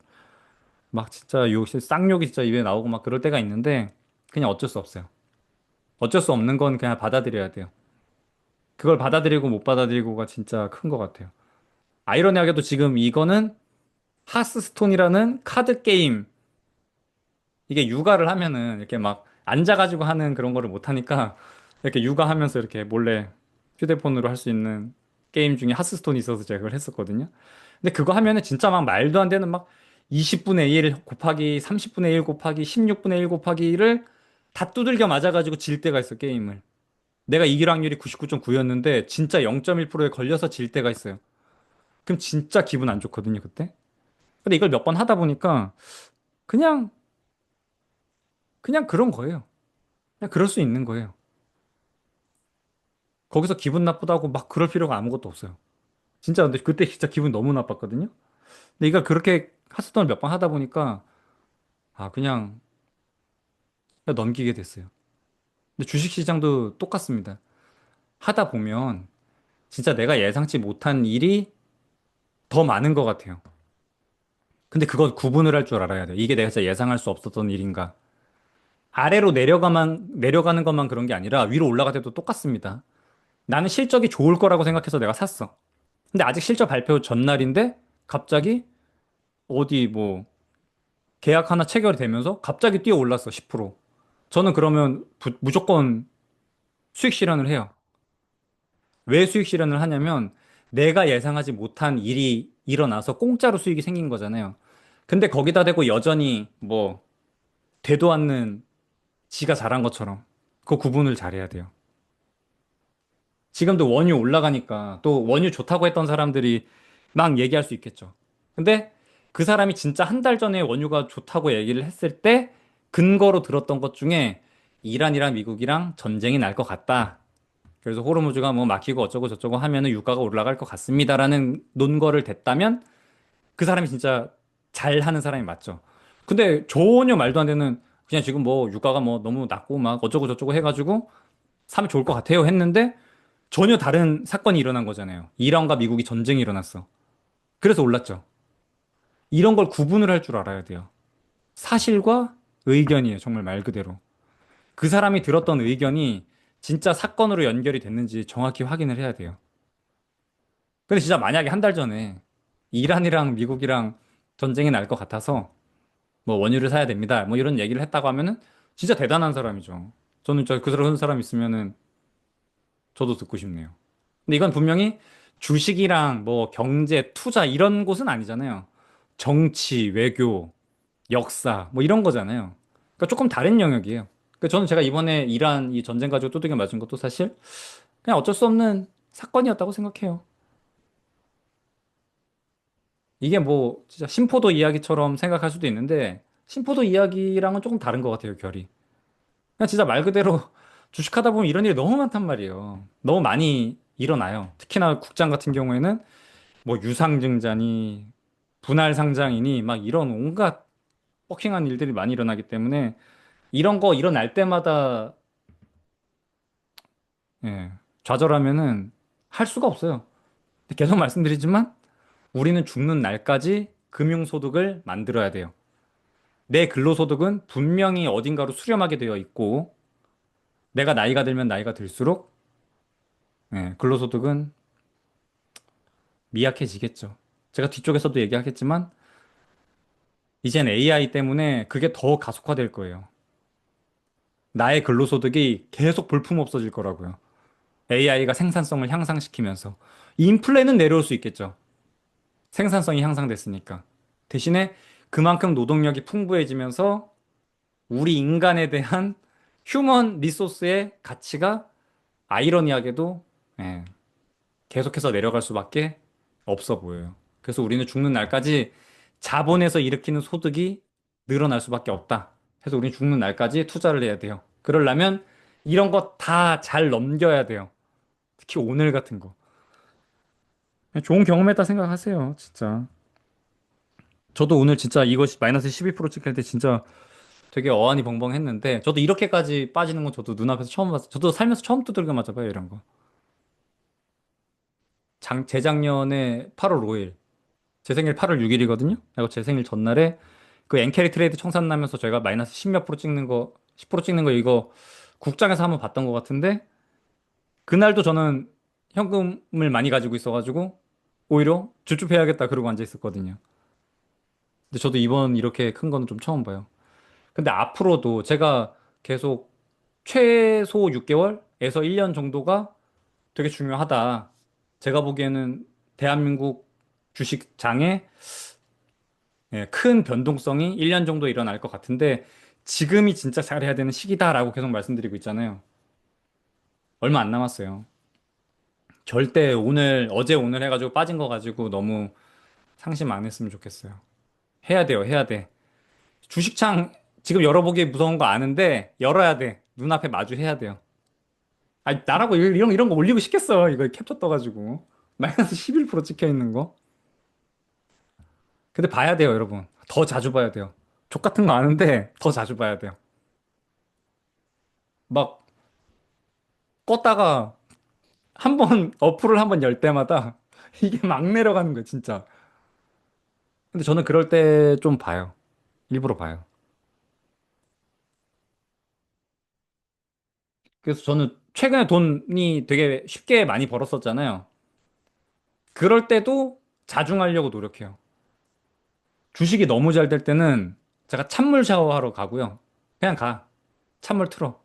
막 진짜 쌍욕이 진짜 입에 나오고 막 그럴 때가 있는데 그냥 어쩔 수 없어요. 어쩔 수 없는 건 그냥 받아들여야 돼요. 그걸 받아들이고 못 받아들이고가 진짜 큰 것 같아요. 아이러니하게도 지금 이거는 하스스톤이라는 카드 게임 이게 육아를 하면은 이렇게 막 앉아가지고 하는 그런 거를 못 하니까 이렇게 육아하면서 이렇게 몰래 휴대폰으로 할 수 있는 게임 중에 하스스톤이 있어서 제가 그걸 했었거든요. 근데 그거 하면은 진짜 막 말도 안 되는 막 20분의 1 곱하기 30분의 1 곱하기 16분의 1 곱하기를 다 두들겨 맞아가지고 질 때가 있어, 게임을. 내가 이길 확률이 99.9였는데 진짜 0.1%에 걸려서 질 때가 있어요. 그럼 진짜 기분 안 좋거든요, 그때. 근데 이걸 몇 번 하다 보니까 그냥, 그냥 그런 거예요. 그냥 그럴 수 있는 거예요. 거기서 기분 나쁘다고 막 그럴 필요가 아무것도 없어요. 진짜 근데 그때 진짜 기분 너무 나빴거든요. 근데 이걸 그렇게 하스톤을 몇 번 하다 보니까 그냥 넘기게 됐어요. 근데 주식시장도 똑같습니다. 하다 보면 진짜 내가 예상치 못한 일이 더 많은 것 같아요. 근데 그걸 구분을 할 줄 알아야 돼요. 이게 내가 진짜 예상할 수 없었던 일인가. 아래로 내려가는 것만 그런 게 아니라 위로 올라갈 때도 똑같습니다. 나는 실적이 좋을 거라고 생각해서 내가 샀어. 근데 아직 실적 발표 전날인데 갑자기 어디 뭐 계약 하나 체결이 되면서 갑자기 뛰어 올랐어, 10%. 저는 그러면 무조건 수익 실현을 해요. 왜 수익 실현을 하냐면 내가 예상하지 못한 일이 일어나서 공짜로 수익이 생긴 거잖아요. 근데 거기다 대고 여전히 뭐 되도 않는 지가 잘한 것처럼 그 구분을 잘해야 돼요. 지금도 원유 올라가니까 또 원유 좋다고 했던 사람들이 막 얘기할 수 있겠죠. 근데 그 사람이 진짜 한 달 전에 원유가 좋다고 얘기를 했을 때 근거로 들었던 것 중에 이란이랑 미국이랑 전쟁이 날 것 같다. 그래서 호르무즈가 뭐 막히고 어쩌고 저쩌고 하면은 유가가 올라갈 것 같습니다라는 논거를 댔다면 그 사람이 진짜 잘하는 사람이 맞죠. 근데 전혀 말도 안 되는 그냥 지금 뭐 유가가 뭐 너무 낮고 막 어쩌고 저쩌고 해가지고 사면 좋을 것 같아요 했는데 전혀 다른 사건이 일어난 거잖아요. 이란과 미국이 전쟁이 일어났어. 그래서 올랐죠. 이런 걸 구분을 할 줄 알아야 돼요. 사실과 의견이에요. 정말 말 그대로. 그 사람이 들었던 의견이 진짜 사건으로 연결이 됐는지 정확히 확인을 해야 돼요. 근데 진짜 만약에 한 달 전에 이란이랑 미국이랑 전쟁이 날 것 같아서 뭐 원유를 사야 됩니다. 뭐 이런 얘기를 했다고 하면은 진짜 대단한 사람이죠. 저는 진짜 그 사람 있으면은 저도 듣고 싶네요. 근데 이건 분명히 주식이랑 뭐 경제, 투자 이런 곳은 아니잖아요. 정치, 외교, 역사 뭐 이런 거잖아요. 그러니까 조금 다른 영역이에요. 그러니까 저는 제가 이번에 이란 이 전쟁 가지고 두들겨 맞은 것도 사실 그냥 어쩔 수 없는 사건이었다고 생각해요. 이게 뭐 진짜 심포도 이야기처럼 생각할 수도 있는데 심포도 이야기랑은 조금 다른 것 같아요, 결이. 그냥 진짜 말 그대로 주식하다 보면 이런 일이 너무 많단 말이에요. 너무 많이 일어나요. 특히나 국장 같은 경우에는 뭐 유상증자니 분할 상장이니 막 이런 온갖 버킹한 일들이 많이 일어나기 때문에 이런 거 일어날 때마다 예, 좌절하면은 할 수가 없어요. 계속 말씀드리지만 우리는 죽는 날까지 금융소득을 만들어야 돼요. 내 근로소득은 분명히 어딘가로 수렴하게 되어 있고 내가 나이가 들면 나이가 들수록 예, 근로소득은 미약해지겠죠. 제가 뒤쪽에서도 얘기하겠지만 이젠 AI 때문에 그게 더 가속화될 거예요. 나의 근로소득이 계속 볼품없어질 거라고요. AI가 생산성을 향상시키면서. 인플레는 내려올 수 있겠죠. 생산성이 향상됐으니까. 대신에 그만큼 노동력이 풍부해지면서 우리 인간에 대한 휴먼 리소스의 가치가 아이러니하게도 예, 계속해서 내려갈 수밖에 없어 보여요. 그래서 우리는 죽는 날까지 자본에서 일으키는 소득이 늘어날 수밖에 없다. 그래서 우리는 죽는 날까지 투자를 해야 돼요. 그러려면 이런 거 다 잘 넘겨야 돼요. 특히 오늘 같은 거. 좋은 경험했다 생각하세요, 진짜. 저도 오늘 진짜 이것이 마이너스 12% 찍힐 때 진짜 되게 어안이 벙벙했는데, 저도 이렇게까지 빠지는 건 저도 눈앞에서 처음 봤어요. 저도 살면서 처음 두들겨 맞아봐요, 이런 거. 재작년에 8월 5일. 제 생일 8월 6일이거든요? 그리고 제 생일 전날에 그 엔캐리 트레이드 청산 나면서 제가 마이너스 10 몇 프로 찍는 거, 10% 찍는 거 이거 국장에서 한번 봤던 것 같은데, 그날도 저는 현금을 많이 가지고 있어가지고, 오히려 주춤해야겠다 그러고 앉아 있었거든요. 근데 저도 이번 이렇게 큰 거는 좀 처음 봐요. 근데 앞으로도 제가 계속 최소 6개월에서 1년 정도가 되게 중요하다. 제가 보기에는 대한민국 주식장에 예, 큰 변동성이 1년 정도 일어날 것 같은데 지금이 진짜 잘해야 되는 시기다라고 계속 말씀드리고 있잖아요. 얼마 안 남았어요. 절대 오늘, 어제 오늘 해가지고 빠진 거 가지고 너무 상심 안 했으면 좋겠어요. 해야 돼요, 해야 돼. 주식창 지금 열어보기 무서운 거 아는데 열어야 돼. 눈앞에 마주해야 돼요. 아니, 나라고 이런 거 올리고 싶겠어. 이거 캡처 떠가지고. 마이너스 11% 찍혀 있는 거. 근데 봐야 돼요, 여러분. 더 자주 봐야 돼요. 족 같은 거 아는데 더 자주 봐야 돼요. 막 껐다가 한 번, 어플을 한 번 열 때마다 이게 막 내려가는 거예요, 진짜. 근데 저는 그럴 때 좀 봐요. 일부러 봐요. 그래서 저는 최근에 돈이 되게 쉽게 많이 벌었었잖아요. 그럴 때도 자중하려고 노력해요. 주식이 너무 잘 될 때는 제가 찬물 샤워하러 가고요. 그냥 가. 찬물 틀어.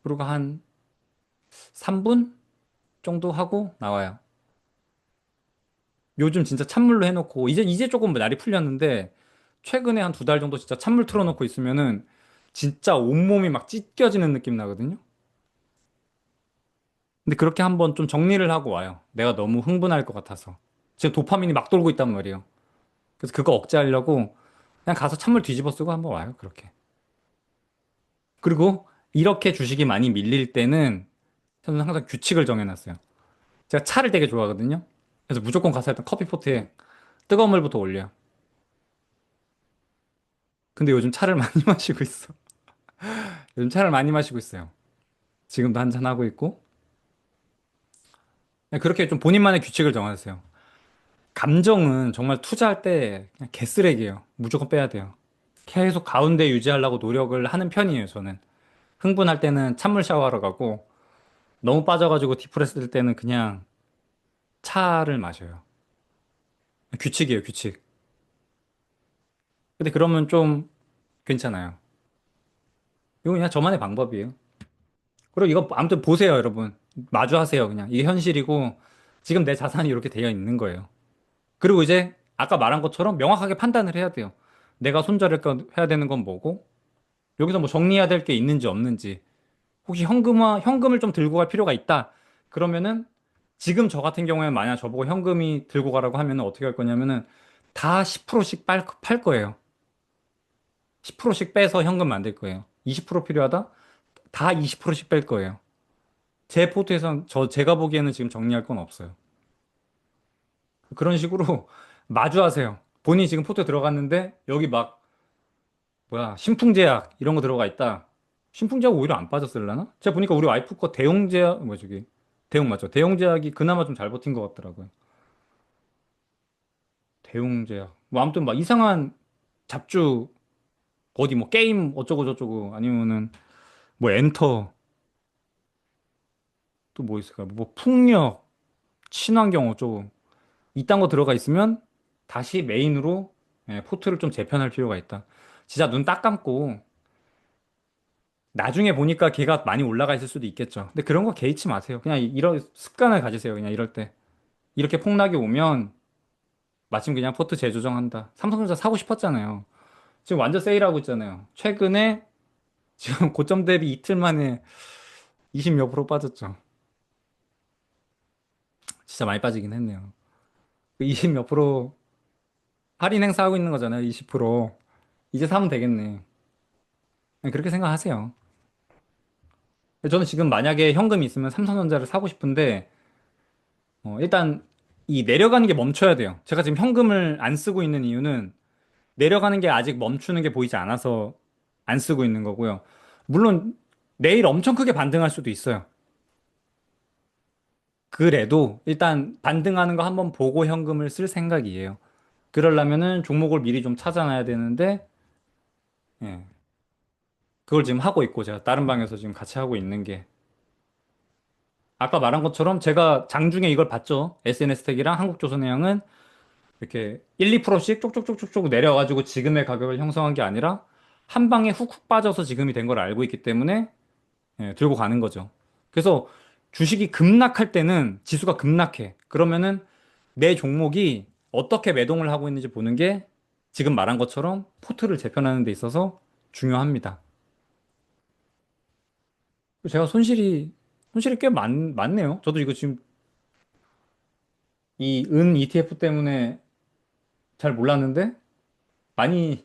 그리고 한 3분 정도 하고 나와요. 요즘 진짜 찬물로 해놓고, 이제 조금 날이 풀렸는데, 최근에 한 두 달 정도 진짜 찬물 틀어놓고 있으면은, 진짜 온몸이 막 찢겨지는 느낌 나거든요? 근데 그렇게 한번 좀 정리를 하고 와요. 내가 너무 흥분할 것 같아서. 지금 도파민이 막 돌고 있단 말이에요. 그래서 그거 억제하려고 그냥 가서 찬물 뒤집어 쓰고 한번 와요. 그렇게. 그리고 이렇게 주식이 많이 밀릴 때는 저는 항상 규칙을 정해놨어요. 제가 차를 되게 좋아하거든요. 그래서 무조건 가서 일단 커피포트에 뜨거운 물부터 올려요. 근데 요즘 차를 많이 마시고 있어. 요즘 차를 많이 마시고 있어요. 지금도 한잔 하고 있고. 그렇게 좀 본인만의 규칙을 정하세요. 감정은 정말 투자할 때 그냥 개쓰레기예요. 무조건 빼야 돼요. 계속 가운데 유지하려고 노력을 하는 편이에요, 저는. 흥분할 때는 찬물 샤워하러 가고, 너무 빠져가지고 디프레스 될 때는 그냥 차를 마셔요. 규칙이에요, 규칙. 근데 그러면 좀 괜찮아요. 이거 그냥 저만의 방법이에요. 그리고 이거 아무튼 보세요, 여러분. 마주하세요, 그냥. 이게 현실이고, 지금 내 자산이 이렇게 되어 있는 거예요. 그리고 이제 아까 말한 것처럼 명확하게 판단을 해야 돼요. 내가 손절을 해야 되는 건 뭐고, 여기서 뭐 정리해야 될 게 있는지 없는지, 혹시 현금을 좀 들고 갈 필요가 있다. 그러면은 지금 저 같은 경우에 만약 저보고 현금이 들고 가라고 하면은 어떻게 할 거냐면은 다 10%씩 팔 거예요. 10%씩 빼서 현금 만들 거예요. 20% 필요하다? 다 20%씩 뺄 거예요. 제 포트에선 제가 보기에는 지금 정리할 건 없어요. 그런 식으로 마주하세요. 본인이 지금 포트에 들어갔는데 여기 막 뭐야 신풍제약 이런 거 들어가 있다. 신풍제약 오히려 안 빠졌을라나? 제가 보니까 우리 와이프 거 대용제약 뭐 저기 대용 맞죠? 대용제약이 그나마 좀 잘 버틴 것 같더라고요. 대용제약 뭐 아무튼 막 이상한 잡주 어디 뭐 게임 어쩌고 저쩌고 아니면은 뭐 엔터 또 뭐 있을까 뭐 풍력 친환경 어쩌고 이딴 거 들어가 있으면 다시 메인으로 포트를 좀 재편할 필요가 있다. 진짜 눈 딱 감고 나중에 보니까 걔가 많이 올라가 있을 수도 있겠죠. 근데 그런 거 개의치 마세요. 그냥 이런 습관을 가지세요. 그냥 이럴 때. 이렇게 폭락이 오면 마침 그냥 포트 재조정한다. 삼성전자 사고 싶었잖아요. 지금 완전 세일하고 있잖아요. 최근에 지금 고점 대비 이틀 만에 20 몇 프로 빠졌죠. 진짜 많이 빠지긴 했네요. 20 몇 프로 할인 행사하고 있는 거잖아요. 20%. 이제 사면 되겠네. 그렇게 생각하세요. 저는 지금 만약에 현금이 있으면 삼성전자를 사고 싶은데 일단 이 내려가는 게 멈춰야 돼요. 제가 지금 현금을 안 쓰고 있는 이유는 내려가는 게 아직 멈추는 게 보이지 않아서 안 쓰고 있는 거고요. 물론 내일 엄청 크게 반등할 수도 있어요. 그래도 일단 반등하는 거 한번 보고 현금을 쓸 생각이에요. 그러려면은 종목을 미리 좀 찾아놔야 되는데 예, 그걸 지금 하고 있고 제가 다른 방에서 지금 같이 하고 있는 게 아까 말한 것처럼 제가 장중에 이걸 봤죠. SNS택이랑 한국조선해양은 이렇게 1, 2%씩 쪽쪽쪽쪽쪽 내려가지고 지금의 가격을 형성한 게 아니라 한 방에 훅훅 빠져서 지금이 된 걸 알고 있기 때문에 들고 가는 거죠. 그래서 주식이 급락할 때는 지수가 급락해. 그러면은 내 종목이 어떻게 매동을 하고 있는지 보는 게 지금 말한 것처럼 포트를 재편하는 데 있어서 중요합니다. 제가 손실이 꽤 많네요. 저도 이거 지금 이 은 ETF 때문에 잘 몰랐는데 많이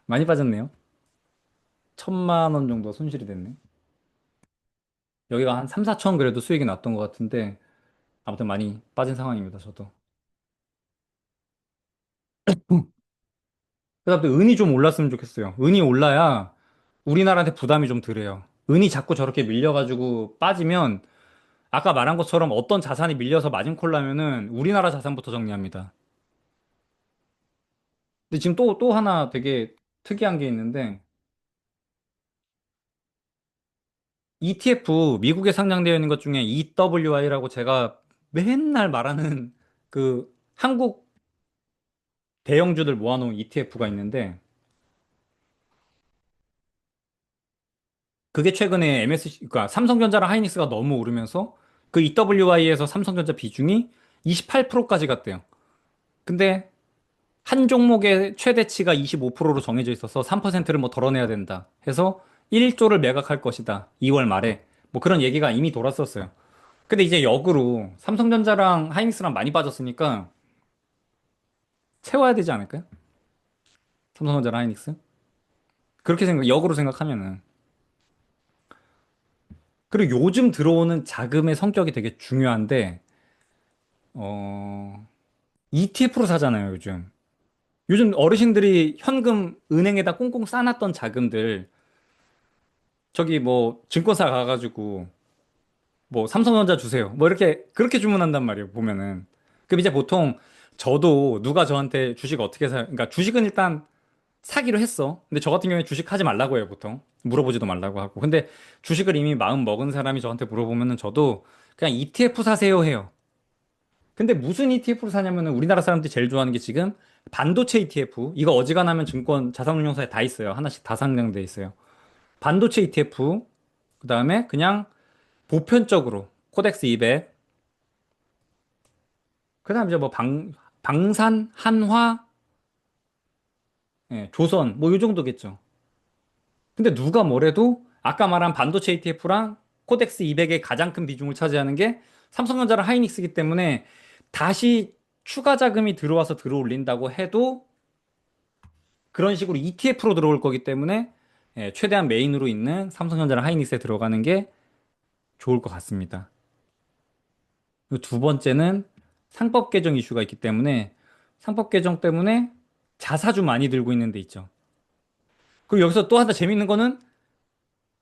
많이 빠졌네요. 1,000만 원 정도 손실이 됐네. 여기가 한 3, 4천 그래도 수익이 났던 것 같은데 아무튼 많이 빠진 상황입니다, 저도. 그다음에 또 은이 좀 올랐으면 좋겠어요. 은이 올라야 우리나라한테 부담이 좀 덜해요. 은이 자꾸 저렇게 밀려가지고 빠지면 아까 말한 것처럼 어떤 자산이 밀려서 마진콜 나면은 우리나라 자산부터 정리합니다. 근데 지금 또 하나 되게 특이한 게 있는데 ETF 미국에 상장되어 있는 것 중에 EWI라고 제가 맨날 말하는 그 한국 대형주들 모아놓은 ETF가 있는데 그게 최근에 그러니까 삼성전자랑 하이닉스가 너무 오르면서 그 EWI에서 삼성전자 비중이 28%까지 갔대요. 근데 한 종목의 최대치가 25%로 정해져 있어서 3%를 뭐 덜어내야 된다 해서 1조를 매각할 것이다. 2월 말에. 뭐 그런 얘기가 이미 돌았었어요. 근데 이제 역으로 삼성전자랑 하이닉스랑 많이 빠졌으니까 채워야 되지 않을까요? 삼성전자랑 하이닉스? 그렇게 역으로 생각하면은. 그리고 요즘 들어오는 자금의 성격이 되게 중요한데, ETF로 사잖아요, 요즘. 요즘 어르신들이 현금 은행에다 꽁꽁 싸놨던 자금들, 저기 뭐 증권사 가가지고 뭐 삼성전자 주세요. 뭐 이렇게 그렇게 주문한단 말이에요. 보면은. 그럼 이제 보통 저도 누가 저한테 주식 어떻게 사, 그러니까 주식은 일단 사기로 했어. 근데 저 같은 경우에 주식 하지 말라고 해요, 보통. 물어보지도 말라고 하고. 근데 주식을 이미 마음 먹은 사람이 저한테 물어보면은 저도 그냥 ETF 사세요 해요. 근데 무슨 ETF를 사냐면은 우리나라 사람들이 제일 좋아하는 게 지금 반도체 ETF. 이거 어지간하면 증권 자산운용사에 다 있어요. 하나씩 다 상장돼 있어요. 반도체 ETF. 그다음에 그냥 보편적으로 코덱스 200. 그다음 이제 뭐 방산, 한화, 예, 조선 뭐 이 정도겠죠. 근데 누가 뭐래도 아까 말한 반도체 ETF랑 코덱스 200의 가장 큰 비중을 차지하는 게 삼성전자랑 하이닉스이기 때문에 다시 추가 자금이 들어와서 들어올린다고 해도 그런 식으로 ETF로 들어올 거기 때문에 예, 최대한 메인으로 있는 삼성전자랑 하이닉스에 들어가는 게 좋을 것 같습니다. 그리고 두 번째는 상법 개정 이슈가 있기 때문에 상법 개정 때문에 자사주 많이 들고 있는 데 있죠. 그리고 여기서 또 하나 재밌는 거는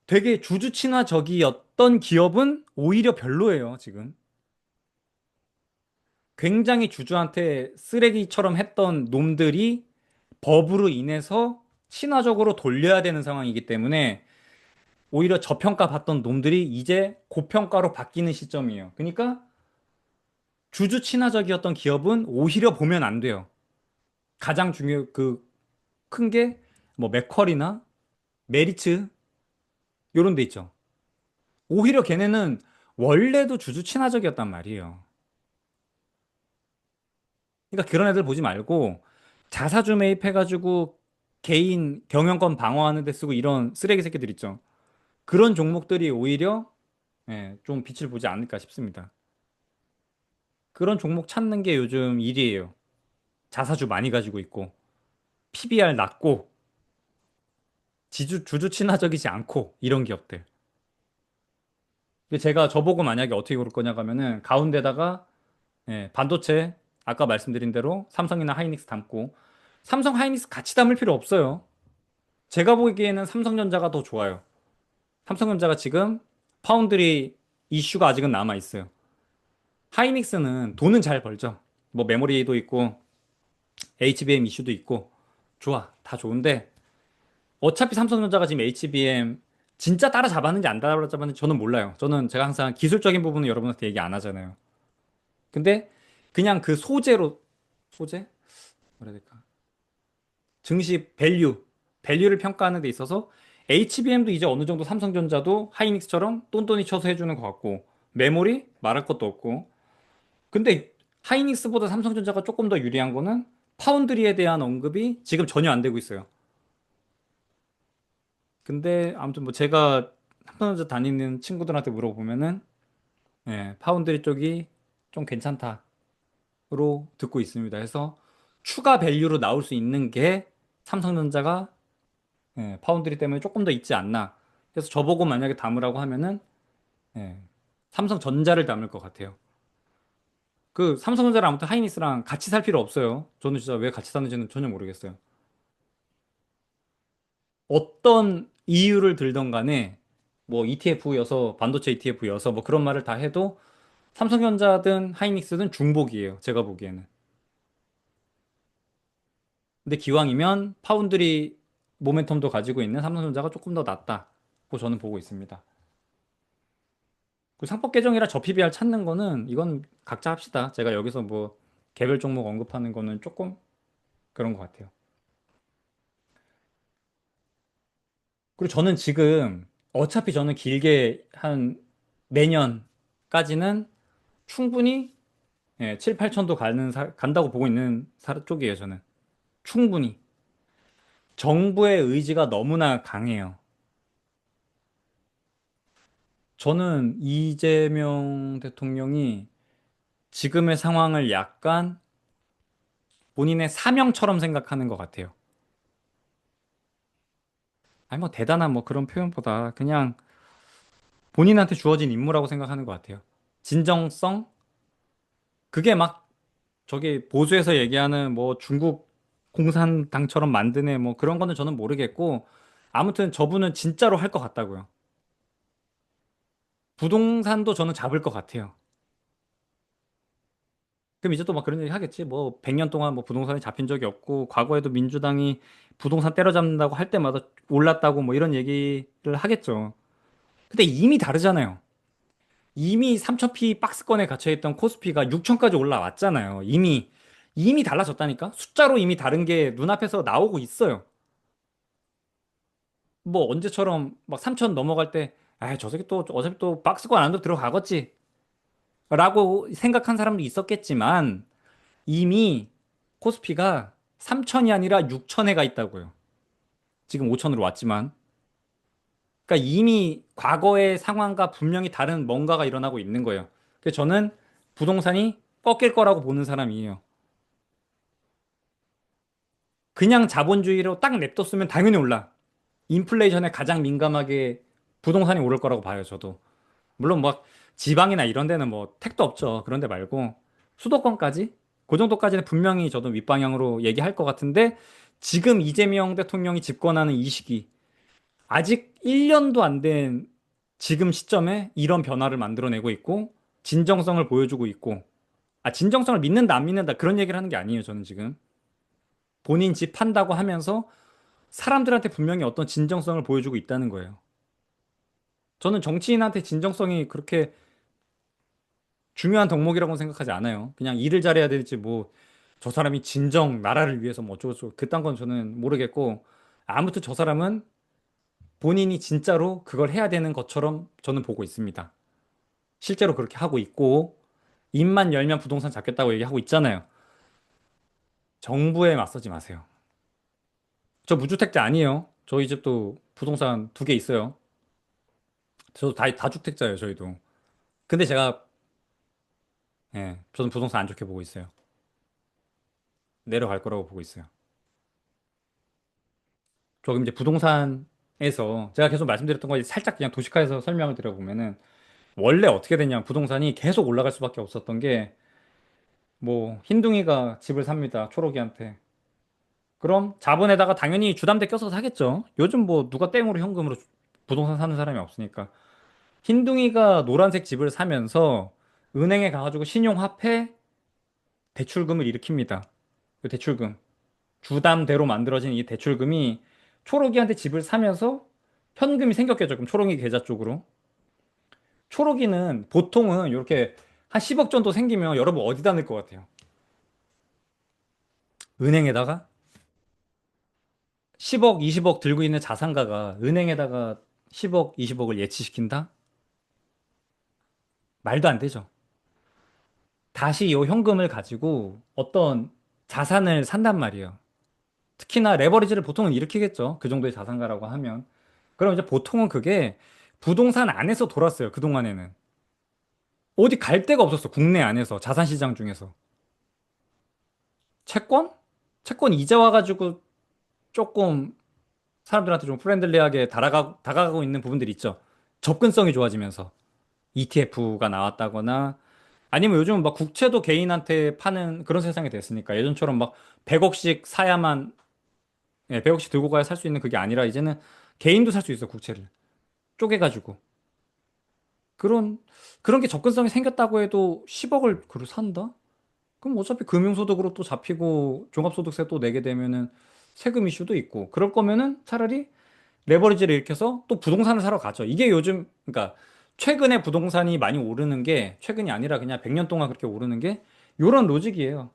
되게 주주 친화적이었던 기업은 오히려 별로예요, 지금. 굉장히 주주한테 쓰레기처럼 했던 놈들이 법으로 인해서 친화적으로 돌려야 되는 상황이기 때문에 오히려 저평가 받던 놈들이 이제 고평가로 바뀌는 시점이에요. 그러니까 주주 친화적이었던 기업은 오히려 보면 안 돼요. 가장 큰 게 뭐 맥쿼리나 메리츠 요런 데 있죠. 오히려 걔네는 원래도 주주 친화적이었단 말이에요. 그러니까 그런 애들 보지 말고 자사주 매입해가지고 개인 경영권 방어하는 데 쓰고 이런 쓰레기 새끼들 있죠. 그런 종목들이 오히려 예, 좀 빛을 보지 않을까 싶습니다. 그런 종목 찾는 게 요즘 일이에요. 자사주 많이 가지고 있고 PBR 낮고 주주 친화적이지 않고 이런 기업들. 근데 제가 저보고 만약에 어떻게 고를 거냐 하면은 가운데다가 예, 반도체 아까 말씀드린 대로 삼성이나 하이닉스 담고 삼성 하이닉스 같이 담을 필요 없어요. 제가 보기에는 삼성전자가 더 좋아요. 삼성전자가 지금 파운드리 이슈가 아직은 남아 있어요. 하이닉스는 돈은 잘 벌죠. 뭐 메모리도 있고 HBM 이슈도 있고 좋아. 다 좋은데 어차피 삼성전자가 지금 HBM 진짜 따라잡았는지 안 따라잡았는지 저는 몰라요. 저는 제가 항상 기술적인 부분은 여러분한테 얘기 안 하잖아요. 근데 그냥 그 소재? 뭐라 해야 될까? 증시 밸류를 평가하는 데 있어서 HBM도 이제 어느 정도 삼성전자도 하이닉스처럼 똔똔이 쳐서 해주는 것 같고 메모리 말할 것도 없고 근데 하이닉스보다 삼성전자가 조금 더 유리한 거는 파운드리에 대한 언급이 지금 전혀 안 되고 있어요. 근데 아무튼 뭐 제가 삼성전자 다니는 친구들한테 물어보면은 예, 파운드리 쪽이 좀 괜찮다로 듣고 있습니다. 그래서 추가 밸류로 나올 수 있는 게 삼성전자가 예, 파운드리 때문에 조금 더 있지 않나. 그래서 저보고 만약에 담으라고 하면은 예, 삼성전자를 담을 것 같아요. 그 삼성전자랑 아무튼 하이닉스랑 같이 살 필요 없어요. 저는 진짜 왜 같이 사는지는 전혀 모르겠어요. 어떤 이유를 들던 간에 뭐 ETF여서 반도체 ETF여서 뭐 그런 말을 다 해도 삼성전자든 하이닉스든 중복이에요. 제가 보기에는. 근데 기왕이면 파운드리 모멘텀도 가지고 있는 삼성전자가 조금 더 낫다고 저는 보고 있습니다. 그 상법 개정이라 저 PBR 찾는 거는 이건 각자 합시다. 제가 여기서 뭐 개별 종목 언급하는 거는 조금 그런 것 같아요. 그리고 저는 지금 어차피 저는 길게 한 내년까지는 충분히 예, 7, 8천도 간다고 보고 있는 쪽이에요, 저는. 충분히. 정부의 의지가 너무나 강해요. 저는 이재명 대통령이 지금의 상황을 약간 본인의 사명처럼 생각하는 것 같아요. 아니, 뭐, 대단한 뭐 그런 표현보다 그냥 본인한테 주어진 임무라고 생각하는 것 같아요. 진정성? 그게 막 저기 보수에서 얘기하는 뭐 중국 공산당처럼 만드네 뭐 그런 거는 저는 모르겠고 아무튼 저분은 진짜로 할 것 같다고요. 부동산도 저는 잡을 것 같아요. 그럼 이제 또 막 그런 얘기 하겠지. 뭐 100년 동안 뭐 부동산이 잡힌 적이 없고 과거에도 민주당이 부동산 때려잡는다고 할 때마다 올랐다고 뭐 이런 얘기를 하겠죠. 근데 이미 다르잖아요. 이미 3000피 박스권에 갇혀있던 코스피가 6000까지 올라왔잖아요. 이미 달라졌다니까? 숫자로 이미 다른 게 눈앞에서 나오고 있어요. 뭐 언제처럼 막 3000 넘어갈 때, 아, 저 새끼 또 어차피 또 박스권 안으로 들어가겠지. 라고 생각한 사람도 있었겠지만 이미 코스피가 3000이 아니라 6000에 가 있다고요. 지금 5000으로 왔지만. 그러니까 이미 과거의 상황과 분명히 다른 뭔가가 일어나고 있는 거예요. 그래서 저는 부동산이 꺾일 거라고 보는 사람이에요. 그냥 자본주의로 딱 냅뒀으면 당연히 올라. 인플레이션에 가장 민감하게 부동산이 오를 거라고 봐요, 저도. 물론 뭐 지방이나 이런 데는 뭐 택도 없죠. 그런 데 말고 수도권까지 그 정도까지는 분명히 저도 윗방향으로 얘기할 것 같은데 지금 이재명 대통령이 집권하는 이 시기 아직 1년도 안 된 지금 시점에 이런 변화를 만들어내고 있고 진정성을 보여주고 있고 진정성을 믿는다 안 믿는다 그런 얘기를 하는 게 아니에요. 저는 지금 본인 집 판다고 하면서 사람들한테 분명히 어떤 진정성을 보여주고 있다는 거예요. 저는 정치인한테 진정성이 그렇게 중요한 덕목이라고 생각하지 않아요. 그냥 일을 잘해야 될지 뭐 저 사람이 진정 나라를 위해서 뭐 어쩌고저쩌고 그딴 건 저는 모르겠고 아무튼 저 사람은 본인이 진짜로 그걸 해야 되는 것처럼 저는 보고 있습니다. 실제로 그렇게 하고 있고 입만 열면 부동산 잡겠다고 얘기하고 있잖아요. 정부에 맞서지 마세요. 저 무주택자 아니에요. 저희 집도 부동산 2개 있어요. 저도 다주택자예요, 저희도. 근데 제가 저는 부동산 안 좋게 보고 있어요. 내려갈 거라고 보고 있어요. 조금 이제 부동산에서 제가 계속 말씀드렸던 거 살짝 그냥 도식화해서 설명을 드려보면은 원래 어떻게 됐냐면 부동산이 계속 올라갈 수밖에 없었던 게 뭐 흰둥이가 집을 삽니다. 초록이한테. 그럼 자본에다가 당연히 주담대 껴서 사겠죠. 요즘 뭐 누가 땡으로 현금으로 부동산 사는 사람이 없으니까. 흰둥이가 노란색 집을 사면서 은행에 가가지고 신용화폐 대출금을 일으킵니다. 그 대출금. 주담대로 만들어진 이 대출금이 초록이한테 집을 사면서 현금이 생겼겠죠. 그럼 초록이 계좌 쪽으로. 초록이는 보통은 이렇게 한 10억 정도 생기면 여러분 어디다 넣을 것 같아요? 은행에다가 10억, 20억 들고 있는 자산가가 은행에다가 10억, 20억을 예치시킨다? 말도 안 되죠. 다시 이 현금을 가지고 어떤 자산을 산단 말이에요. 특히나 레버리지를 보통은 일으키겠죠. 그 정도의 자산가라고 하면. 그럼 이제 보통은 그게 부동산 안에서 돌았어요. 그동안에는. 어디 갈 데가 없었어. 국내 안에서. 자산시장 중에서. 채권? 채권 이자 와가지고 조금 사람들한테 좀 프렌들리하게 다가가고 있는 부분들이 있죠. 접근성이 좋아지면서. ETF가 나왔다거나 아니면 요즘은 막 국채도 개인한테 파는 그런 세상이 됐으니까 예전처럼 막 100억씩 사야만 100억씩 들고 가야 살 수 있는 그게 아니라 이제는 개인도 살 수 있어 국채를 쪼개가지고 그런 그런 게 접근성이 생겼다고 해도 10억을 그로 산다? 그럼 어차피 금융소득으로 또 잡히고 종합소득세 또 내게 되면은 세금 이슈도 있고 그럴 거면은 차라리 레버리지를 일으켜서 또 부동산을 사러 가죠. 이게 요즘 그러니까 최근에 부동산이 많이 오르는 게 최근이 아니라 그냥 100년 동안 그렇게 오르는 게 요런 로직이에요.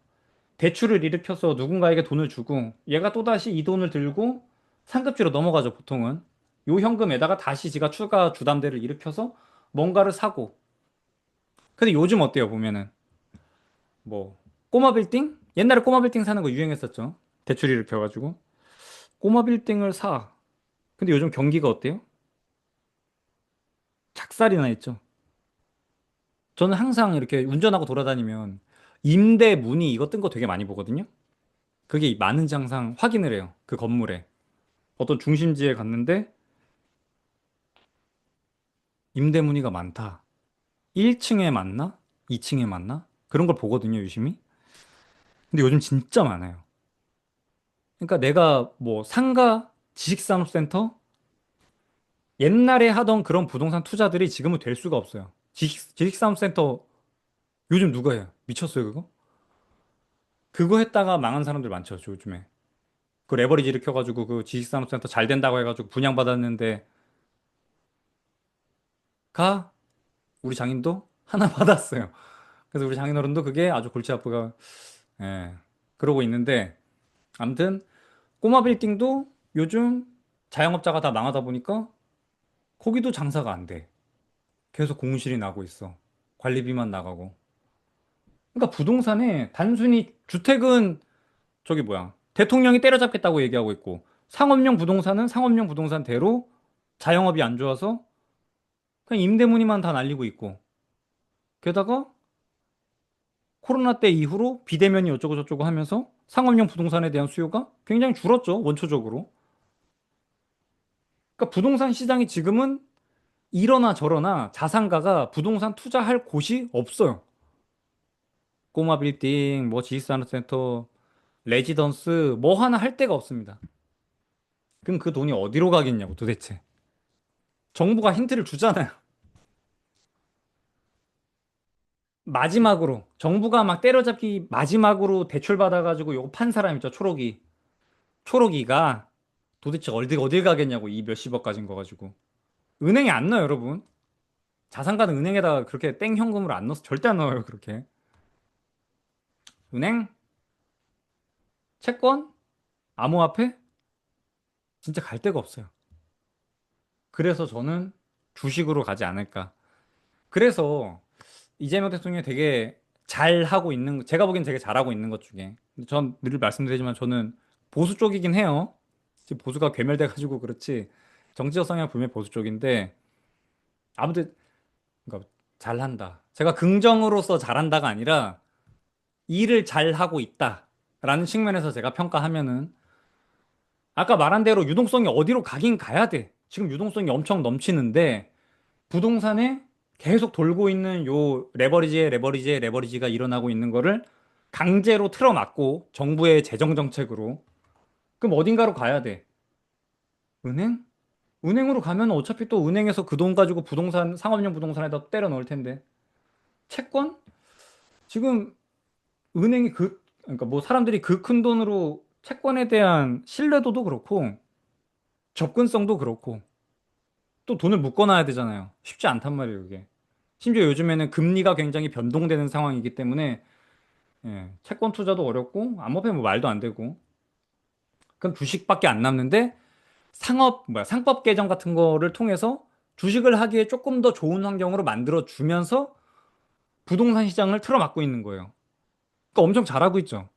대출을 일으켜서 누군가에게 돈을 주고 얘가 또다시 이 돈을 들고 상급지로 넘어가죠, 보통은. 요 현금에다가 다시 지가 추가 주담대를 일으켜서 뭔가를 사고. 근데 요즘 어때요, 보면은. 뭐, 꼬마 빌딩? 옛날에 꼬마 빌딩 사는 거 유행했었죠. 대출 일으켜가지고. 꼬마 빌딩을 사. 근데 요즘 경기가 어때요? 작살이 나 있죠. 저는 항상 이렇게 운전하고 돌아다니면 임대 문의 이거 뜬 거 되게 많이 보거든요. 그게 많은지 항상 확인을 해요. 그 건물에. 어떤 중심지에 갔는데 임대 문의가 많다. 1층에 많나? 2층에 많나? 그런 걸 보거든요, 유심히. 근데 요즘 진짜 많아요. 그러니까 내가 뭐 상가, 지식산업센터 옛날에 하던 그런 부동산 투자들이 지금은 될 수가 없어요. 지식산업센터 요즘 누가 해요? 미쳤어요, 그거? 그거 했다가 망한 사람들 많죠, 요즘에. 그 레버리지 일으켜가지고 그 지식산업센터 잘 된다고 해가지고 분양받았는데 가 우리 장인도 하나 받았어요. 그래서 우리 장인어른도 그게 아주 골치 아프가 예 그러고 있는데 아무튼 꼬마 빌딩도 요즘 자영업자가 다 망하다 보니까 거기도 장사가 안 돼. 계속 공실이 나고 있어. 관리비만 나가고. 그러니까 부동산에 단순히 주택은 저기 뭐야 대통령이 때려잡겠다고 얘기하고 있고 상업용 부동산은 상업용 부동산대로 자영업이 안 좋아서 그냥 임대문의만 다 날리고 있고 게다가 코로나 때 이후로 비대면이 어쩌고 저쩌고 하면서 상업용 부동산에 대한 수요가 굉장히 줄었죠, 원초적으로. 그러니까 부동산 시장이 지금은 이러나 저러나 자산가가 부동산 투자할 곳이 없어요. 꼬마 빌딩, 뭐 지식산업센터, 레지던스, 뭐 하나 할 데가 없습니다. 그럼 그 돈이 어디로 가겠냐고 도대체. 정부가 힌트를 주잖아요. 마지막으로 정부가 막 때려잡기 마지막으로 대출 받아가지고 요거 판 사람 있죠, 초록이. 초록이가 도대체 어딜 가겠냐고 이 몇십억 가진 거 가지고. 은행에 안 넣어요, 여러분. 자산가는 은행에다가 그렇게 땡 현금으로 안 넣어서 절대 안 넣어요, 그렇게. 은행, 채권, 암호화폐, 진짜 갈 데가 없어요. 그래서 저는 주식으로 가지 않을까. 그래서 이재명 대통령이 되게 잘하고 있는, 제가 보기엔 되게 잘하고 있는 것 중에. 전 늘 말씀드리지만 저는 보수 쪽이긴 해요. 지금 보수가 괴멸돼가지고 그렇지. 정치적 성향 분명히 보수 쪽인데, 아무튼, 그러니까 잘한다. 제가 긍정으로서 잘한다가 아니라, 일을 잘하고 있다라는 측면에서 제가 평가하면은 아까 말한 대로 유동성이 어디로 가긴 가야 돼. 지금 유동성이 엄청 넘치는데 부동산에 계속 돌고 있는 요 레버리지가 일어나고 있는 거를 강제로 틀어막고 정부의 재정 정책으로 그럼 어딘가로 가야 돼. 은행? 은행으로 가면 어차피 또 은행에서 그 돈 가지고 부동산 상업용 부동산에다 때려 넣을 텐데. 채권? 지금 은행이 그러니까 뭐 사람들이 그 큰 돈으로 채권에 대한 신뢰도도 그렇고, 접근성도 그렇고, 또 돈을 묶어놔야 되잖아요. 쉽지 않단 말이에요, 이게. 심지어 요즘에는 금리가 굉장히 변동되는 상황이기 때문에, 예, 채권 투자도 어렵고, 암호화폐 뭐 말도 안 되고, 그럼 주식밖에 안 남는데, 상법 개정 같은 거를 통해서 주식을 하기에 조금 더 좋은 환경으로 만들어 주면서 부동산 시장을 틀어막고 있는 거예요. 그러니까 엄청 잘하고 있죠.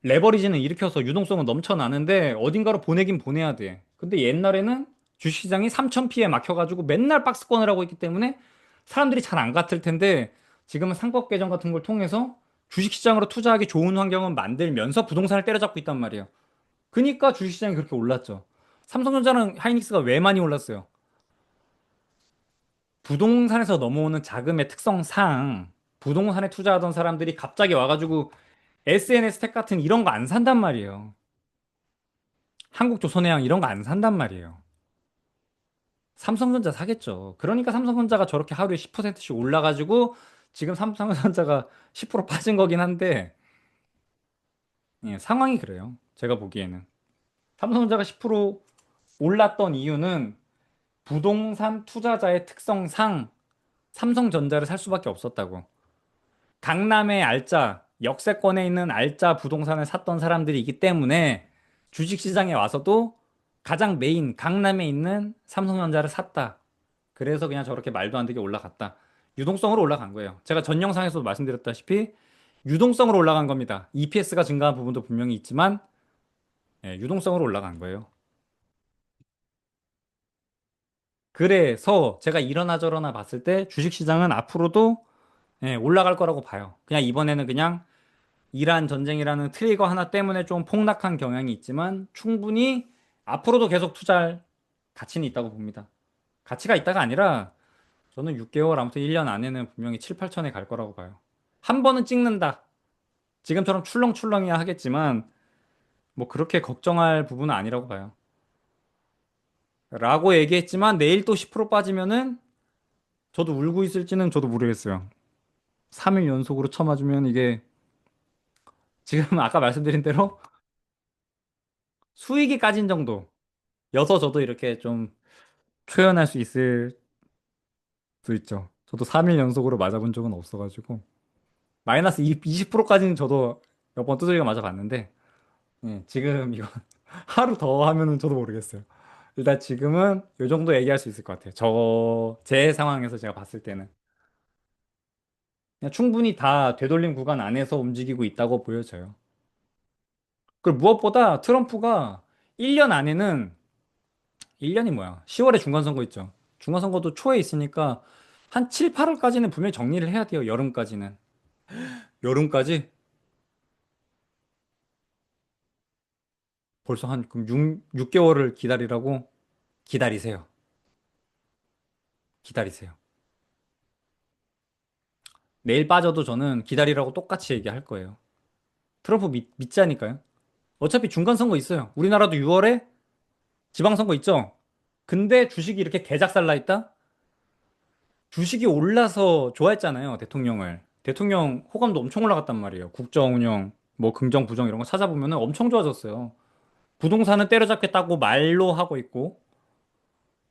레버리지는 일으켜서 유동성은 넘쳐나는데 어딘가로 보내긴 보내야 돼. 근데 옛날에는 주식시장이 3,000피에 막혀가지고 맨날 박스권을 하고 있기 때문에 사람들이 잘 안 갔을 텐데 지금은 상법 개정 같은 걸 통해서 주식시장으로 투자하기 좋은 환경을 만들면서 부동산을 때려잡고 있단 말이에요. 그러니까 주식시장이 그렇게 올랐죠. 삼성전자는 하이닉스가 왜 많이 올랐어요? 부동산에서 넘어오는 자금의 특성상 부동산에 투자하던 사람들이 갑자기 와가지고 SNS 텍 같은 이런 거 안 산단 말이에요. 한국조선해양 이런 거 안 산단 말이에요. 삼성전자 사겠죠. 그러니까 삼성전자가 저렇게 하루에 10%씩 올라가지고 지금 삼성전자가 10% 빠진 거긴 한데 예, 상황이 그래요. 제가 보기에는. 삼성전자가 10% 올랐던 이유는 부동산 투자자의 특성상 삼성전자를 살 수밖에 없었다고. 강남의 알짜, 역세권에 있는 알짜 부동산을 샀던 사람들이기 때문에 주식시장에 와서도 가장 메인 강남에 있는 삼성전자를 샀다. 그래서 그냥 저렇게 말도 안 되게 올라갔다. 유동성으로 올라간 거예요. 제가 전 영상에서도 말씀드렸다시피 유동성으로 올라간 겁니다. EPS가 증가한 부분도 분명히 있지만 예, 유동성으로 올라간 거예요. 그래서 제가 이러나 저러나 봤을 때 주식시장은 앞으로도 예, 올라갈 거라고 봐요. 그냥 이번에는 그냥 이란 전쟁이라는 트리거 하나 때문에 좀 폭락한 경향이 있지만 충분히 앞으로도 계속 투자할 가치는 있다고 봅니다. 가치가 있다가 아니라 저는 6개월 아무튼 1년 안에는 분명히 7, 8천에 갈 거라고 봐요. 한 번은 찍는다. 지금처럼 출렁출렁이야 하겠지만 뭐 그렇게 걱정할 부분은 아니라고 봐요. 라고 얘기했지만 내일 또 10% 빠지면은 저도 울고 있을지는 저도 모르겠어요. 3일 연속으로 쳐맞으면 이게 지금 아까 말씀드린 대로 수익이 까진 정도여서 저도 이렇게 좀 표현할 수 있을 수 있죠. 저도 3일 연속으로 맞아본 적은 없어가지고 마이너스 20%까지는 저도 몇 번 두들겨 맞아봤는데 예, 지금 이거 하루 더 하면은 저도 모르겠어요. 일단 지금은 이 정도 얘기할 수 있을 것 같아요. 제 상황에서 제가 봤을 때는 그냥 충분히 다 되돌림 구간 안에서 움직이고 있다고 보여져요. 그리고 무엇보다 트럼프가 1년 안에는 1년이 뭐야? 10월에 중간선거 있죠. 중간선거도 초에 있으니까 한 7, 8월까지는 분명히 정리를 해야 돼요. 여름까지는. 여름까지? 벌써 한 그럼 6개월을 기다리라고? 기다리세요. 기다리세요. 내일 빠져도 저는 기다리라고 똑같이 얘기할 거예요. 트럼프 믿자니까요. 어차피 중간선거 있어요. 우리나라도 6월에 지방선거 있죠? 근데 주식이 이렇게 개작살나 있다? 주식이 올라서 좋아했잖아요, 대통령을. 대통령 호감도 엄청 올라갔단 말이에요. 국정 운영, 뭐 긍정, 부정 이런 거 찾아보면 엄청 좋아졌어요. 부동산은 때려잡겠다고 말로 하고 있고,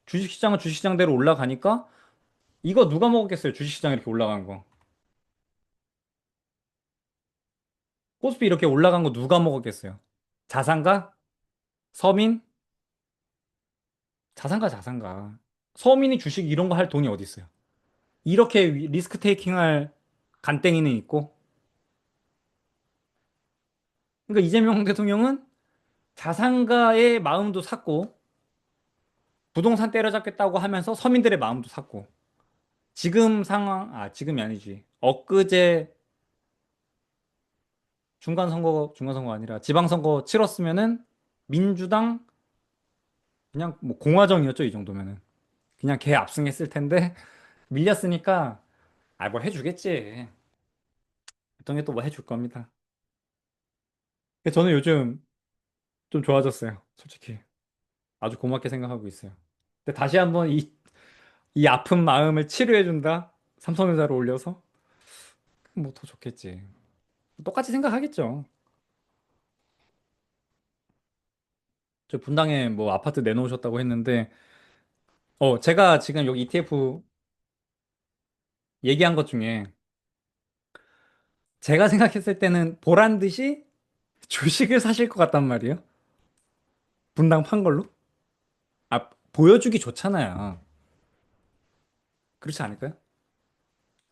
주식시장은 주식시장대로 올라가니까, 이거 누가 먹었겠어요, 주식시장 이렇게 올라간 거. 코스피 이렇게 올라간 거 누가 먹었겠어요? 자산가? 서민? 자산가, 자산가. 서민이 주식 이런 거 할 돈이 어디 있어요? 이렇게 리스크 테이킹 할 간땡이는 있고, 그러니까 이재명 대통령은 자산가의 마음도 샀고, 부동산 때려잡겠다고 하면서 서민들의 마음도 샀고, 지금 상황, 지금이 아니지. 엊그제 중간선거 아니라 지방선거 치렀으면은 민주당 그냥 뭐 공화정이었죠, 이 정도면은. 그냥 개 압승했을 텐데, 밀렸으니까, 뭘 해주겠지. 대통령이 또 뭐 해줄 겁니다. 그래서 저는 요즘 좀 좋아졌어요, 솔직히. 아주 고맙게 생각하고 있어요. 근데 다시 한번 이 아픈 마음을 치료해준다? 삼성전자로 올려서? 뭐 더 좋겠지. 똑같이 생각하겠죠. 저 분당에 뭐 아파트 내놓으셨다고 했는데, 제가 지금 여기 ETF 얘기한 것 중에 제가 생각했을 때는 보란 듯이 주식을 사실 것 같단 말이에요. 분당 판 걸로. 보여주기 좋잖아요. 그렇지 않을까요?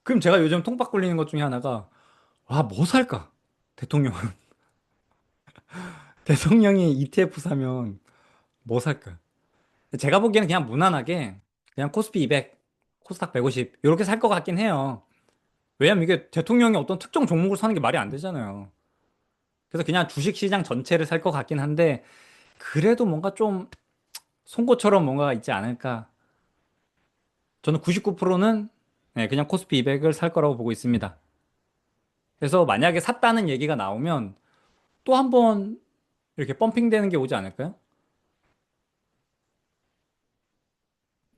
그럼 제가 요즘 통박 걸리는 것 중에 하나가, 뭐 살까? 대통령은. 대통령이 ETF 사면 뭐 살까? 제가 보기에는 그냥 무난하게 그냥 코스피 200, 코스닥 150 이렇게 살 것 같긴 해요. 왜냐면 이게 대통령이 어떤 특정 종목을 사는 게 말이 안 되잖아요. 그래서 그냥 주식 시장 전체를 살 것 같긴 한데 그래도 뭔가 좀 송곳처럼 뭔가 있지 않을까. 저는 99%는 그냥 코스피 200을 살 거라고 보고 있습니다. 그래서 만약에 샀다는 얘기가 나오면 또 한 번 이렇게 펌핑되는 게 오지 않을까요?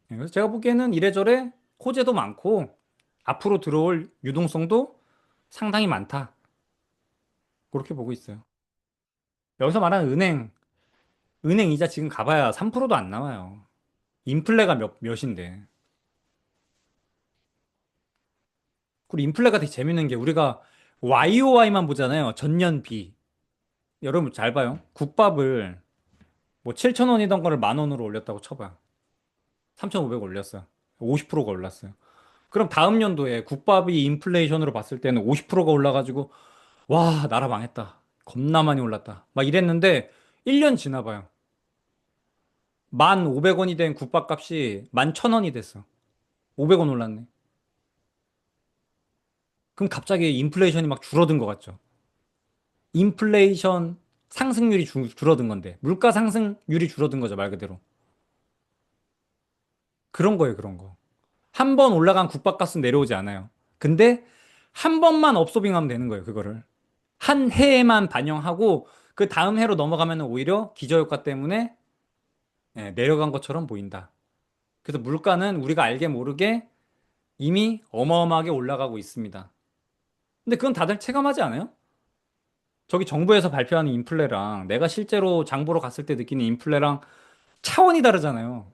그래서 제가 보기에는 이래저래 호재도 많고 앞으로 들어올 유동성도 상당히 많다. 그렇게 보고 있어요. 여기서 말하는 은행 이자 지금 가봐야 3%도 안 나와요. 인플레가 몇인데. 그리고 인플레가 되게 재밌는 게 우리가 YOY만 보잖아요. 전년비. 여러분 잘 봐요. 국밥을 뭐 7,000원이던 거를 10,000원으로 올렸다고 쳐봐요. 3,500 올렸어요. 50%가 올랐어요. 그럼 다음 연도에 국밥이 인플레이션으로 봤을 때는 50%가 올라가지고 와, 나라 망했다. 겁나 많이 올랐다. 막 이랬는데 1년 지나 봐요. 1,500원이 된 국밥값이 11,000원이 됐어. 500원 올랐네. 그럼 갑자기 인플레이션이 막 줄어든 것 같죠? 인플레이션 상승률이 줄어든 건데 물가 상승률이 줄어든 거죠, 말 그대로. 그런 거예요, 그런 거. 한 번 올라간 국밥값은 내려오지 않아요. 근데 한 번만 업소빙하면 되는 거예요, 그거를. 한 해에만 반영하고 그 다음 해로 넘어가면 오히려 기저효과 때문에 내려간 것처럼 보인다. 그래서 물가는 우리가 알게 모르게 이미 어마어마하게 올라가고 있습니다. 근데 그건 다들 체감하지 않아요? 저기 정부에서 발표하는 인플레랑 내가 실제로 장 보러 갔을 때 느끼는 인플레랑 차원이 다르잖아요.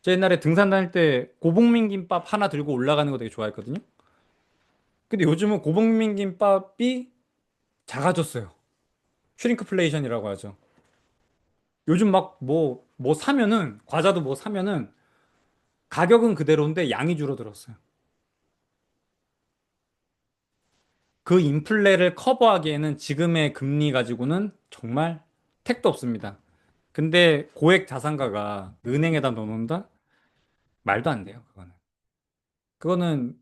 저 옛날에 등산 다닐 때 고봉민 김밥 하나 들고 올라가는 거 되게 좋아했거든요. 근데 요즘은 고봉민 김밥이 작아졌어요. 슈링크플레이션이라고 하죠. 요즘 막 뭐 사면은, 과자도 뭐 사면은 가격은 그대로인데 양이 줄어들었어요. 그 인플레를 커버하기에는 지금의 금리 가지고는 정말 택도 없습니다. 근데 고액 자산가가 은행에다 넣어놓는다? 말도 안 돼요, 그거는. 그거는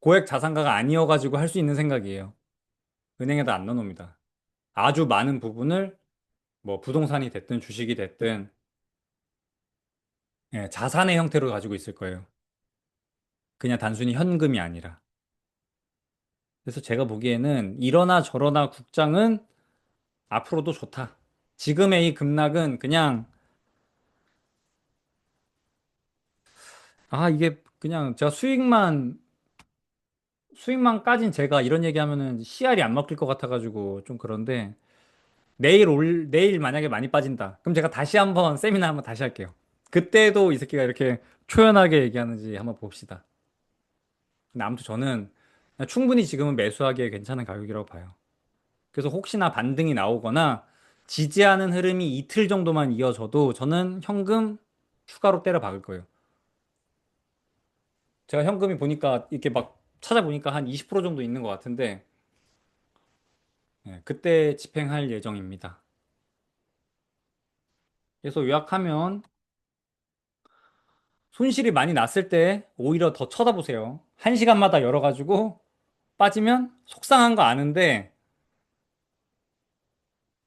고액 자산가가 아니어가지고 할 수 있는 생각이에요. 은행에다 안 넣어놓습니다. 아주 많은 부분을 뭐 부동산이 됐든 주식이 됐든 자산의 형태로 가지고 있을 거예요. 그냥 단순히 현금이 아니라. 그래서 제가 보기에는 이러나 저러나 국장은 앞으로도 좋다. 지금의 이 급락은 그냥 이게 그냥 제가 수익만 까진 제가 이런 얘기하면은 CR이 안 먹힐 것 같아가지고 좀 그런데 내일 만약에 많이 빠진다. 그럼 제가 다시 한번 세미나 한번 다시 할게요. 그때도 이 새끼가 이렇게 초연하게 얘기하는지 한번 봅시다. 근데 아무튼 저는 충분히 지금은 매수하기에 괜찮은 가격이라고 봐요. 그래서 혹시나 반등이 나오거나 지지하는 흐름이 이틀 정도만 이어져도 저는 현금 추가로 때려 박을 거예요. 제가 현금이 보니까 이렇게 막 찾아보니까 한 20% 정도 있는 것 같은데 그때 집행할 예정입니다. 그래서 요약하면 손실이 많이 났을 때 오히려 더 쳐다보세요. 한 시간마다 열어가지고 빠지면 속상한 거 아는데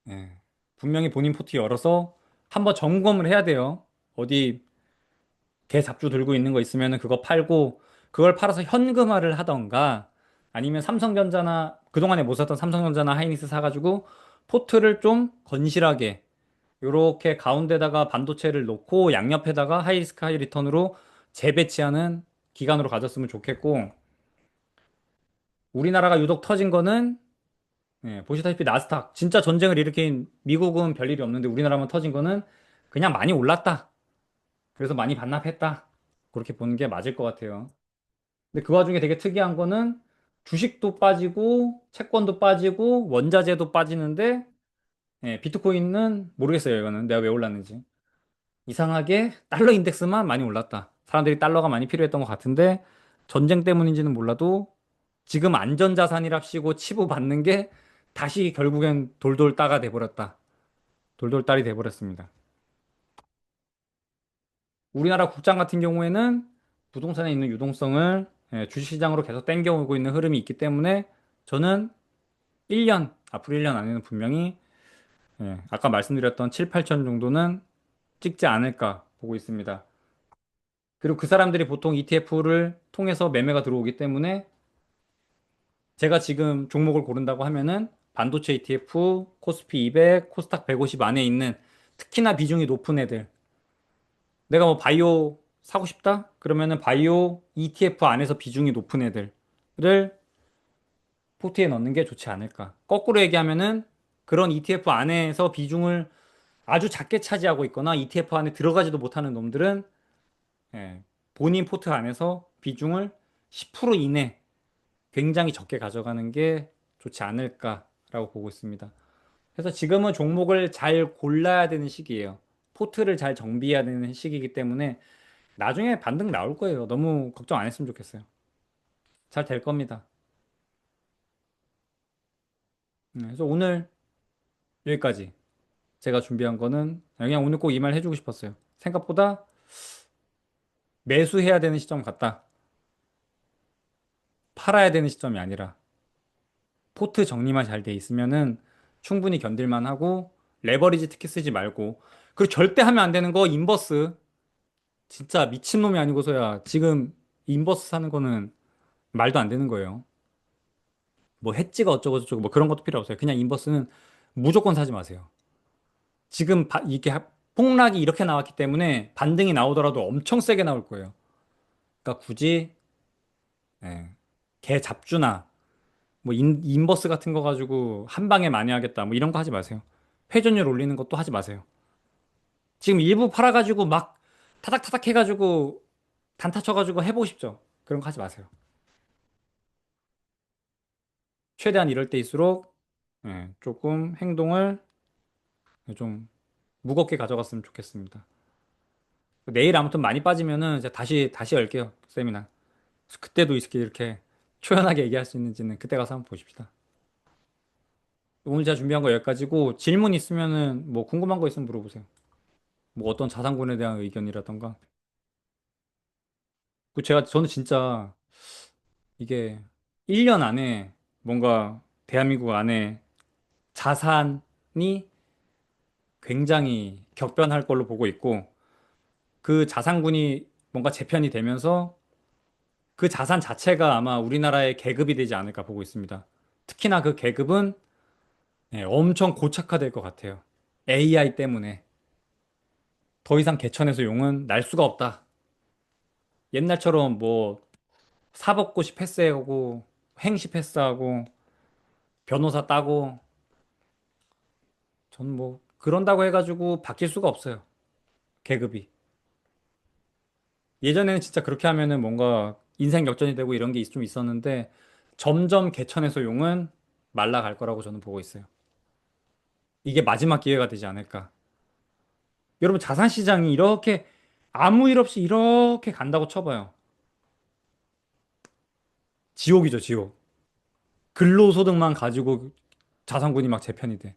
예, 분명히 본인 포트 열어서 한번 점검을 해야 돼요. 어디 개 잡주 들고 있는 거 있으면 그거 팔고 그걸 팔아서 현금화를 하던가 아니면 삼성전자나 그동안에 못 샀던 삼성전자나 하이닉스 사가지고 포트를 좀 건실하게 요렇게 가운데다가 반도체를 놓고 양옆에다가 하이리스크 하이리턴으로 재배치하는 기간으로 가졌으면 좋겠고 우리나라가 유독 터진 거는 보시다시피 나스닥 진짜 전쟁을 일으킨 미국은 별일이 없는데 우리나라만 터진 거는 그냥 많이 올랐다. 그래서 많이 반납했다. 그렇게 보는 게 맞을 것 같아요. 근데 그 와중에 되게 특이한 거는 주식도 빠지고 채권도 빠지고 원자재도 빠지는데 비트코인은 모르겠어요. 이거는 내가 왜 올랐는지. 이상하게 달러 인덱스만 많이 올랐다. 사람들이 달러가 많이 필요했던 것 같은데 전쟁 때문인지는 몰라도 지금 안전자산이랍시고 치부받는 게 다시 결국엔 돌돌 따가 돼버렸다. 돌돌 딸이 돼버렸습니다. 우리나라 국장 같은 경우에는 부동산에 있는 유동성을 주식시장으로 계속 땡겨오고 있는 흐름이 있기 때문에 저는 앞으로 1년 안에는 분명히 아까 말씀드렸던 7, 8천 정도는 찍지 않을까 보고 있습니다. 그리고 그 사람들이 보통 ETF를 통해서 매매가 들어오기 때문에 제가 지금 종목을 고른다고 하면은 반도체 ETF, 코스피 200, 코스닥 150 안에 있는 특히나 비중이 높은 애들. 내가 뭐 바이오 사고 싶다? 그러면은 바이오 ETF 안에서 비중이 높은 애들을 포트에 넣는 게 좋지 않을까. 거꾸로 얘기하면은 그런 ETF 안에서 비중을 아주 작게 차지하고 있거나 ETF 안에 들어가지도 못하는 놈들은 본인 포트 안에서 비중을 10% 이내 굉장히 적게 가져가는 게 좋지 않을까라고 보고 있습니다. 그래서 지금은 종목을 잘 골라야 되는 시기예요. 포트를 잘 정비해야 되는 시기이기 때문에 나중에 반등 나올 거예요. 너무 걱정 안 했으면 좋겠어요. 잘 될 겁니다. 그래서 오늘 여기까지. 제가 준비한 거는 그냥 오늘 꼭 이 말 해주고 싶었어요. 생각보다 매수해야 되는 시점 같다. 팔아야 되는 시점이 아니라 포트 정리만 잘 돼 있으면은 충분히 견딜만 하고 레버리지 특히 쓰지 말고 그리고 절대 하면 안 되는 거 인버스 진짜 미친놈이 아니고서야 지금 인버스 사는 거는 말도 안 되는 거예요. 뭐 해지가 어쩌고 저쩌고 뭐 그런 것도 필요 없어요. 그냥 인버스는 무조건 사지 마세요. 지금 이게 폭락이 이렇게 나왔기 때문에 반등이 나오더라도 엄청 세게 나올 거예요. 그러니까 굳이 예, 개 잡주나 뭐 인버스 같은 거 가지고 한 방에 많이 하겠다 뭐 이런 거 하지 마세요. 회전율 올리는 것도 하지 마세요. 지금 일부 팔아가지고 막 타닥타닥 해가지고 단타 쳐가지고 해보고 싶죠. 그런 거 하지 마세요. 최대한 이럴 때일수록 조금 행동을 좀 무겁게 가져갔으면 좋겠습니다. 내일 아무튼 많이 빠지면은 이제 다시 열게요. 세미나. 그때도 이렇게 초연하게 얘기할 수 있는지는 그때 가서 한번 보십시다. 오늘 제가 준비한 거 여기까지고 질문 있으면은 뭐 궁금한 거 있으면 물어보세요. 뭐 어떤 자산군에 대한 의견이라던가. 저는 진짜 이게 1년 안에 뭔가 대한민국 안에 자산이 굉장히 격변할 걸로 보고 있고 그 자산군이 뭔가 재편이 되면서 그 자산 자체가 아마 우리나라의 계급이 되지 않을까 보고 있습니다. 특히나 그 계급은 엄청 고착화될 것 같아요. AI 때문에 더 이상 개천에서 용은 날 수가 없다. 옛날처럼 뭐 사법고시 패스하고 행시 패스하고 변호사 따고 전 뭐 그런다고 해가지고 바뀔 수가 없어요. 계급이. 예전에는 진짜 그렇게 하면은 뭔가 인생 역전이 되고 이런 게 좀 있었는데 점점 개천에서 용은 말라갈 거라고 저는 보고 있어요. 이게 마지막 기회가 되지 않을까. 여러분 자산 시장이 이렇게 아무 일 없이 이렇게 간다고 쳐봐요. 지옥이죠, 지옥. 근로소득만 가지고 자산군이 막 재편이 돼.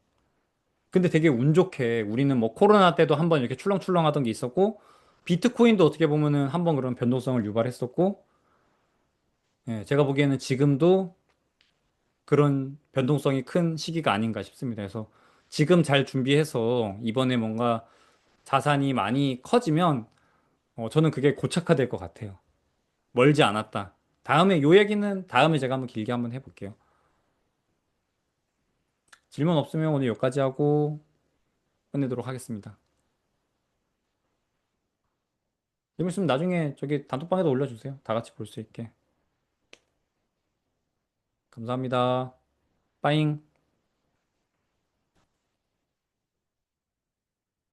근데 되게 운 좋게 우리는 뭐 코로나 때도 한번 이렇게 출렁출렁 하던 게 있었고 비트코인도 어떻게 보면은 한번 그런 변동성을 유발했었고 제가 보기에는 지금도 그런 변동성이 큰 시기가 아닌가 싶습니다. 그래서 지금 잘 준비해서 이번에 뭔가 자산이 많이 커지면 저는 그게 고착화될 것 같아요. 멀지 않았다. 다음에 요 얘기는 다음에 제가 한번 길게 한번 해볼게요. 질문 없으면 오늘 여기까지 하고 끝내도록 하겠습니다. 질문 있으면 나중에 저기 단톡방에도 올려주세요. 다 같이 볼 수 있게. 감사합니다. 빠잉.